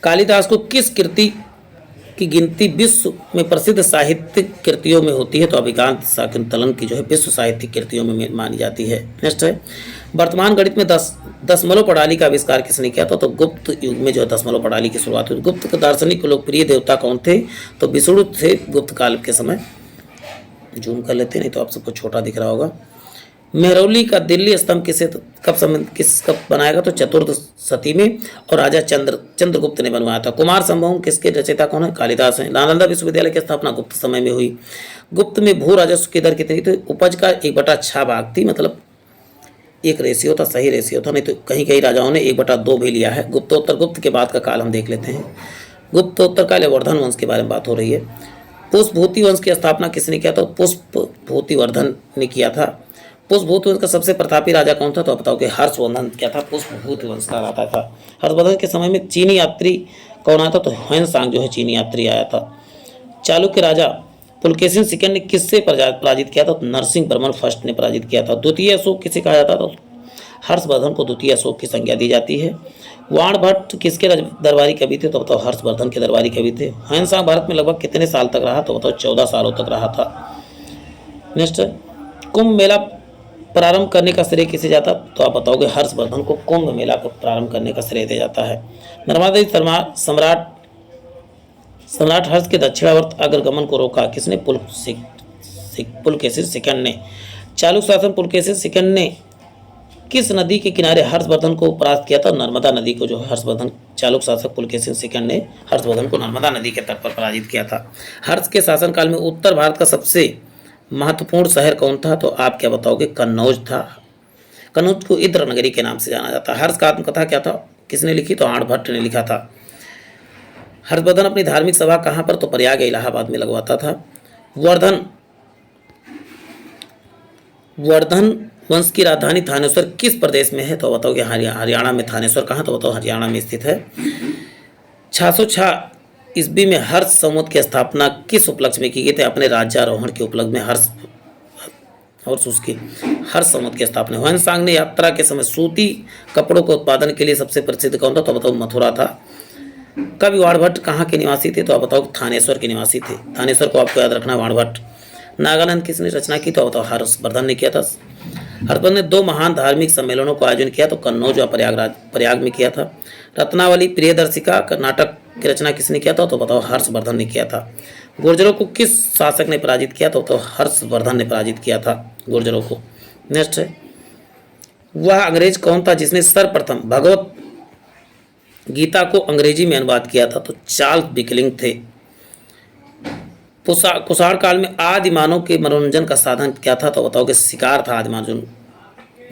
कालिदास को किस कृति की गिनती विश्व में प्रसिद्ध साहित्यिक कृतियों में होती है? तो अभिज्ञान शाकुंतलम की जो है विश्व साहित्यिक कृतियों में मानी जाती है। नेक्स्ट है, वर्तमान गणित में दशमलव प्रणाली का आविष्कार किसने किया था? तो गुप्त युग में जो है दशमलव प्रणाली की शुरुआत हुई। गुप्त दार्शनिक लोकप्रिय देवता कौन थे? तो विष्णु थे गुप्त काल के समय। जूम कर लेते नहीं तो आप सबको छोटा दिख रहा होगा। मेहरौली का दिल्ली स्तंभ कब बनाएगा? तो चतुर्थ शती में, और राजा चंद्रगुप्त ने बनवाया था। कुमार संभव किसके रचयिता कौन है? कालिदास है। नालंदा विश्वविद्यालय की स्थापना गुप्त समय में हुई। गुप्त में भू राजस्व की दर कितनी थी? तो उपज का 1/6 भाग थी, मतलब एक रेशियो था, सही रेशियो था, नहीं तो कहीं कहीं राजाओं ने 1/2 भी लिया है। गुप्तोत्तर, गुप्त के बाद का काल हम देख लेते हैं। गुप्तोत्तर काल वर्धन वंश के बारे में बात हो रही है। पुष्पभूति वंश की स्थापना किसने किया था? पुष्पभूतिवर्धन ने किया था। पुष्पभूति वंश का सबसे प्रतापी राजा कौन था? तो आप बताओ कि हर्षवर्धन क्या था? पुष्पभूति वंश का राजा था। हर्षवर्धन के समय में चीनी यात्री कौन आया था? तो ह्वेन सांग जो है चीनी यात्री आया था। चालुक्य राजा पुलकेशिन सेकंड ने किससे पराजित किया था? तो नरसिंह वर्मन फर्स्ट ने पराजित किया था। द्वितीय अशोक किसे कहा जाता था? तो हर्षवर्धन को द्वितीय अशोक की संज्ञा दी जाती है। वाण भट्ट किसके दरबारी कवि थे? तो बताओ हर्षवर्धन के दरबारी कवि थे। ह्वेनसांग भारत में लगभग कितने साल तक रहा? तो बताओ 14 सालों तक रहा था। नेक्स्ट, कुंभ मेला प्रारंभ करने का श्रेय किसे जाता? तो आप बताओगे हर्षवर्धन को कुंभ मेला को प्रारंभ करने का श्रेय दिया जाता है। नर्मदा नदी सम्राट हर्ष के दक्षिणावर्त अग्रगमन को रोका किसने? पुलकेशिन सेकंड ने। चालुक शासन पुलकेशिन सेकंड ने किस नदी के किनारे हर्षवर्धन को परास्त किया था? नर्मदा नदी को जो है हर्षवर्धन चालुक शासक पुलकेशिन सेकंड ने हर्षवर्धन को नर्मदा नदी के तट पर पराजित किया था। हर्ष के शासनकाल में उत्तर भारत का सबसे महत्वपूर्ण शहर कौन था? तो आप क्या बताओगे? कन्नौज था। कन्नौज को इंद्र नगरी के नाम से जाना जाता है। हर्ष का आत्मकथा क्या था? किसने लिखी? तो आर्यभट्ट ने लिखा था। हर्षवर्धन अपनी धार्मिक सभा कहाँ पर? तो प्रयाग इलाहाबाद में लगवाता था। वर्धन वंश की राजधानी थानेश्वर किस प्रदेश में है? तो बताओगे हरियाणा में। थानेश्वर कहाँ? तो बताओ हरियाणा में स्थित है। 606 ईस्वी में हर्ष संवत की स्थापना किस उपलक्ष्य में की गई थी? अपने राज्यारोहण के उपलक्ष्य में हर्ष संवत की स्थापना। ह्वेनसांग ने यात्रा के समय सूती कपड़ों के उत्पादन के लिए सबसे प्रसिद्ध कौन था? तो बताओ मथुरा था। कवि वाणभट्ट कहाँ के निवासी थे? तो आप बताओ थानेश्वर के निवासी थे। थानेश्वर को आपको याद रखना वाणभट्ट। नागालैंड किसने रचना की? तो बताओ हर्षवर्धन ने किया था। हर्षवर्धन ने 2 महान धार्मिक सम्मेलनों का आयोजन किया, तो कन्नौज और प्रयाग में किया था। रत्नावली प्रियदर्शिका नाटक की रचना किसने किया था? तो बताओ हर्षवर्धन ने किया था। गुर्जरों को किस शासक ने पराजित किया? तो बताओ हर्षवर्धन ने पराजित किया था गुर्जरों को। नेक्स्ट है, वह अंग्रेज कौन था जिसने सर्वप्रथम भगवत गीता को अंग्रेजी में अनुवाद किया था? तो चार्ल्स बिकलिंग थे। कुषाण काल में आदि मानव के मनोरंजन का साधन क्या था? तो बताओगे शिकार था आदि मानव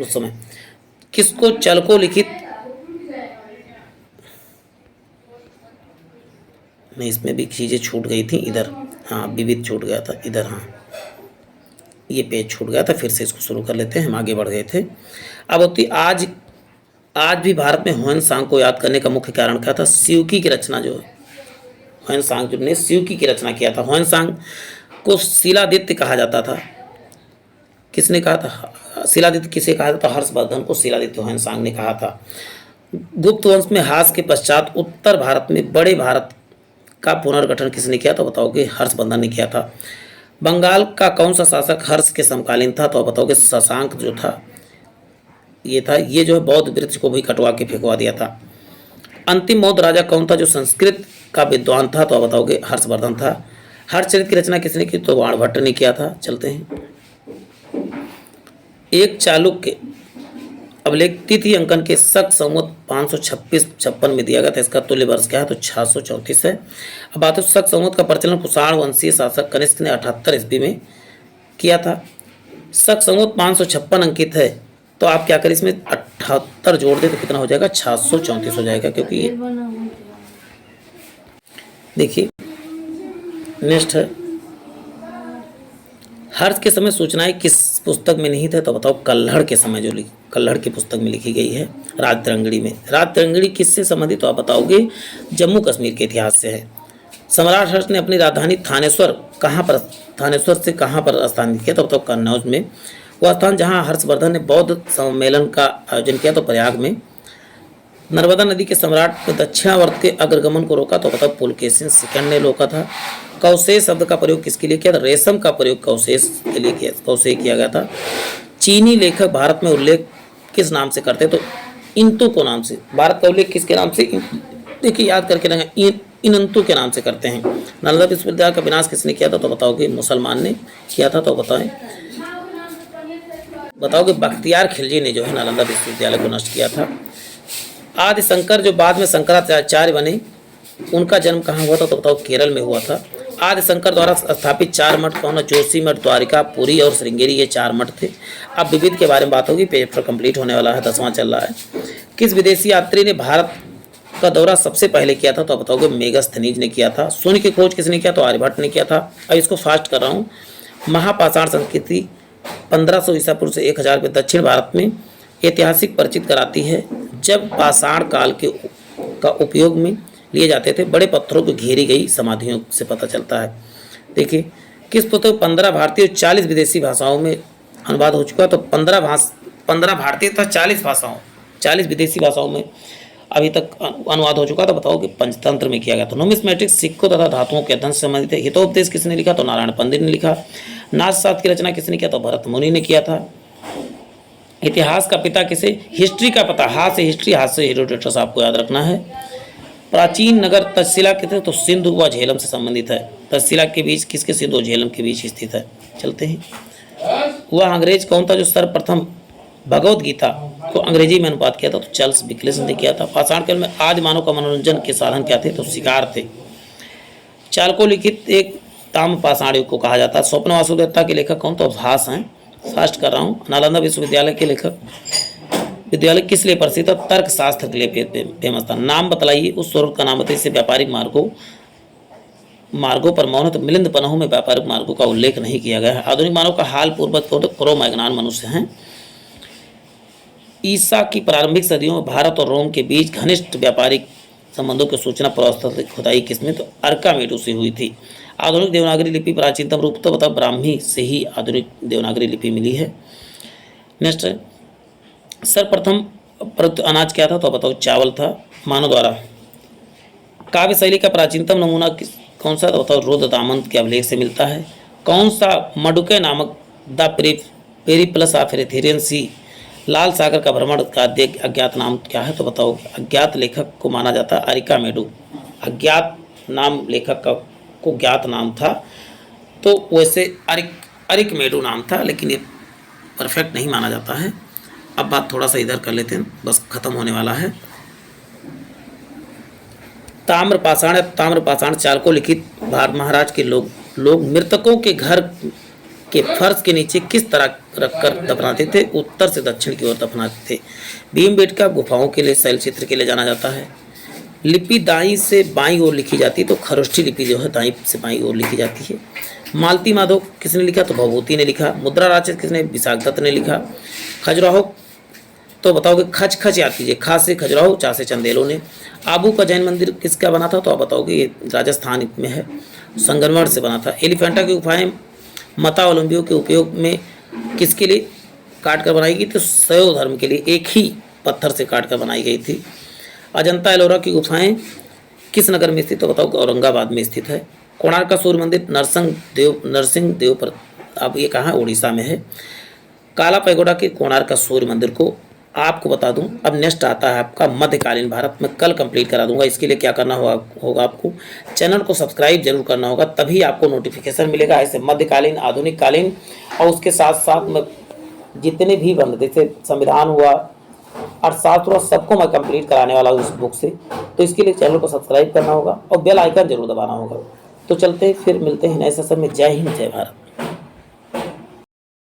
उस समय। किसको चलको लिखित नहीं, इसमें भी चीजें छूट गई थी इधर। हाँ, विविध छूट गया था इधर। हाँ, ये पेज छूट गया था, फिर से इसको शुरू कर लेते हैं। हम आगे बढ़ गए थे। अब होती आज भी भारत में ह्वेनसांग को याद करने का मुख्य कारण क्या था? शिवकी की रचना जो है, ह्वेनसांग ने शिवकी की रचना किया था। ह्वेनसांग को शिलादित्य कहा जाता था। किसने कहा था? शिलादित्य किसे कहा था? हर्षवर्धन को शिलादित्य ह्वेनसांग ने कहा था। गुप्त वंश में ह्रास के पश्चात उत्तर भारत में बड़े भारत का पुनर्गठन किसने किया? तो बताओगे हर्षवर्धन ने किया था। बंगाल का कौन सा शासक हर्ष के समकालीन था? तो बताओगे शशांक जो था, ये था। ये जो है बौद्ध वृक्ष को भी कटवा के फेंकवा दिया था। अंतिम बौद्ध राजा कौन था जो संस्कृत का विद्वान था? तो बताओगे हर्षवर्धन था। हर्षचरित की रचना किसने की? तो वाणभट्ट ने किया था। चलते हैं। एक चालुक्य अभिलेख तिथि अंकन के शक संवत 556 में दिया गया था। इसका तुल्य वर्ष क्या है? तो 634 है। अब बात है शक संवत का प्रचलन कुषाण वंशीय शासक कनिष्क ने 78 ईस्वी में किया था। शक संवत 556 अंकित है, तो आप क्या करें, इसमें 78 जोड़ दे तो कितना हो जाएगा? 634 हो जाएगा। क्योंकि ये देखिए नेक्स्ट है, हर्ष के समय सूचनाएं किस पुस्तक में नहीं थे? तो बताओ कल्हड़ के समय जो कल्हड़ की पुस्तक में लिखी गई है, राजतरंगिणी में। राजतरंगिणी किससे संबंधित? तो आप बताओगे जम्मू कश्मीर के इतिहास से है। सम्राट हर्ष ने अपनी राजधानी थानेश्वर से कहाँ पर स्थापित किया? तो बताओ कन्नौज में। वह स्थान जहाँ हर्षवर्धन ने बौद्ध सम्मेलन का आयोजन किया, तो प्रयाग में। नर्मदा नदी के सम्राट ने दक्षिणावर्त के अग्रगमन को रोका, तो बताओ पुलकेशिन सेकंड ने रोका था। कौशेय शब्द का प्रयोग किसके लिए किया था? रेशम का प्रयोग कौशेय के लिए किया गया था। चीनी लेखक भारत में उल्लेख किस नाम से करते? तो इंतु को नाम से। भारत का उल्लेख किसके नाम से? देखिए याद करके रखें, इनंतु के नाम से करते हैं। नालंदा विश्वविद्यालय का विनाश किसने किया था? तो बताओगे मुसलमान ने किया था। तो बताओगे बख्तियार खिलजी ने जो है नालंदा विश्वविद्यालय को नष्ट किया था। आदि शंकर जो बाद में शंकराचार्य बने, उनका जन्म कहाँ हुआ था? तो बताओ केरल में हुआ था। आदि शंकर द्वारा स्थापित 4 मठ कौन है? जोशी मठ, द्वारिका, पुरी और श्रृंगेरी, ये 4 मठ थे। अब विविध के बारे में बात होगी। पेपर कंप्लीट होने वाला है, 10वां चल रहा है। किस विदेशी यात्री ने भारत का दौरा सबसे पहले किया था? तो बताओगे मेगास्थनीज ने किया था। शून्य की खोज किसने किया? तो आर्यभट्ट ने किया था। अब इसको फास्ट कर रहा हूँ। महापाषाण संस्कृति 1500 ईसा पूर्व से 1000 में दक्षिण भारत में ऐतिहासिक परिचित कराती है, जब पाषाण काल का उपयोग में लिए जाते थे। बड़े पत्थरों को घेरी गई समाधियों से पता चलता है। देखिए किस पुस्तक में 15 भारतीय और 40 विदेशी भाषाओं में अनुवाद हो चुका? तो 15 भारतीय तथा 40 भाषाओं 40 विदेशी भाषाओं में अभी तक अनुवाद हो चुका। तो बताओ कि पंचतंत्र में किया गया। तो नुमिस्मेटिक्स सिक्कों तथा धातुओं के अध्ययन से संबंधित है। हितोपदेश किसने लिखा? तो नारायण पंडित ने लिखा। नाथशास्त्र की रचना किसने किया? तो भरत मुनि ने किया था। इतिहास का पिता किसे? हिस्ट्री का पता, हाथ से हिस्ट्री, हाथ से हेरोडोटस आपको याद रखना है। प्राचीन नगर तक्षशिला कितने? तो सिंधु व झेलम से संबंधित है। तक्षशिला के बीच किसके? सिंधु और झेलम के बीच स्थित है। चलते हैं। वह अंग्रेज कौन था जो सर्वप्रथम भगवत गीता को अंग्रेजी में अनुवाद किया था? तो चार्ल्स डिकेंस ने किया था। पाषाण काल में आदि मानव का मनोरंजन के साधन क्या थे? तो शिकार थे। चालको लिखित एक ताम्र पाषाण युग को कहा जाता है। स्वप्न वासुदेवता के लेखक कौन? तो भास हैं, फास्ट कर रहा हूँ। नालंदा विश्वविद्यालय के लेखक विद्यालय किस लिए प्रसिद्ध था? तर्क शास्त्र के लिए फेमस था। नाम बतलाइए, उस स्वरूप का नाम बताइए जिससे व्यापारिक मार्गों पर मौन। तो मिलिंद पन्हों में व्यापारिक मार्गों का उल्लेख नहीं किया गया है। आधुनिक मानव का हाल पूर्वज कौन? तो क्रो मैग्नान मनुष्य हैं। ईसा की प्रारंभिक सदियों में भारत और रोम के बीच घनिष्ठ व्यापारिक संबंधों की सूचना पुरातत्व खुदाई किसमें? तो अर्कामेडू से हुई थी। आधुनिक देवनागरी लिपि प्राचीनतम रूप तो बताओ ब्राह्मी से ही आधुनिक देवनागरी लिपि मिली है। नेक्स्ट है, सर्वप्रथम प्रयुक्त अनाज क्या था? तो बताओ चावल था मानव द्वारा। काव्य शैली का प्राचीनतम नमूना कौन सा? तो बताओ रुद्र दामंत के अभिलेख से मिलता है। कौन सा मडुके नामक द पेरिप्लस ऑफ एथेरियन सी लाल सागर का भ्रमण का अज्ञात नाम क्या है? तो बताओ। अज्ञात लेखक को माना जाता है अरिकामेडू। अज्ञात नाम लेखक का को ज्ञात नाम था, तो वैसे अरिकमेडू नाम था, लेकिन ये परफेक्ट नहीं माना जाता है। अब बात थोड़ा सा इधर कर लेते हैं, बस खत्म होने वाला है। ताम्रपाषाण चालको लिखित भारत महाराज के लोग मृतकों के घर के फर्श के नीचे किस तरह रखकर दफनाते थे? उत्तर से दक्षिण की ओर दफनाते थे। भीमबेटका गुफाओं के लिए शैल क्षेत्र के लिए जाना जाता है। लिपि दाईं से बाईं ओर लिखी जाती है, तो खरोष्ठी लिपि जो है दाईं से बाईं ओर लिखी जाती है। मालती माधव किसने लिखा? तो भभूति ने लिखा। मुद्रा राक्षस किसने? विशाखदत्त ने लिखा। खजुराहो तो बताओगे खच खच याद कीजिए, खा से खजुराहो, चा से चंदेलों ने। आबू का जैन मंदिर किसका बना था? तो आप बताओगे ये राजस्थान में है, संगमरमर से बना था। एलिफेंटा की गुफाएं मतावलंबियों के उपयोग में किसके लिए काट कर बनाई गई? तो शैव धर्म के लिए एक ही पत्थर से काट कर बनाई गई थी। अजंता एलोरा की गुफाएं किस नगर में स्थित? तो बताओ औरंगाबाद में स्थित है। कोणार्क का सूर्य मंदिर नरसिंह देव पर, अब ये कहाँ? उड़ीसा में है। काला पैगोडा के कोणार्क का सूर्य मंदिर को आपको बता दूं। अब नेक्स्ट आता है आपका मध्यकालीन भारत में, कल कंप्लीट करा दूंगा। इसके लिए क्या करना होगा आपको चैनल को सब्सक्राइब जरूर करना होगा, तभी आपको नोटिफिकेशन मिलेगा ऐसे मध्यकालीन, आधुनिक कालीन और उसके साथ साथ में जितने भी बंद जैसे संविधान हुआ, अर्थशास्त्र हुआ, सबको मैं कंप्लीट कराने वाला हूँ इस बुक से। तो इसके लिए चैनल को सब्सक्राइब करना होगा और बेल आइकन जरूर दबाना होगा। तो चलते फिर मिलते हैं नए सेशन में। जय हिंद, जय भारत।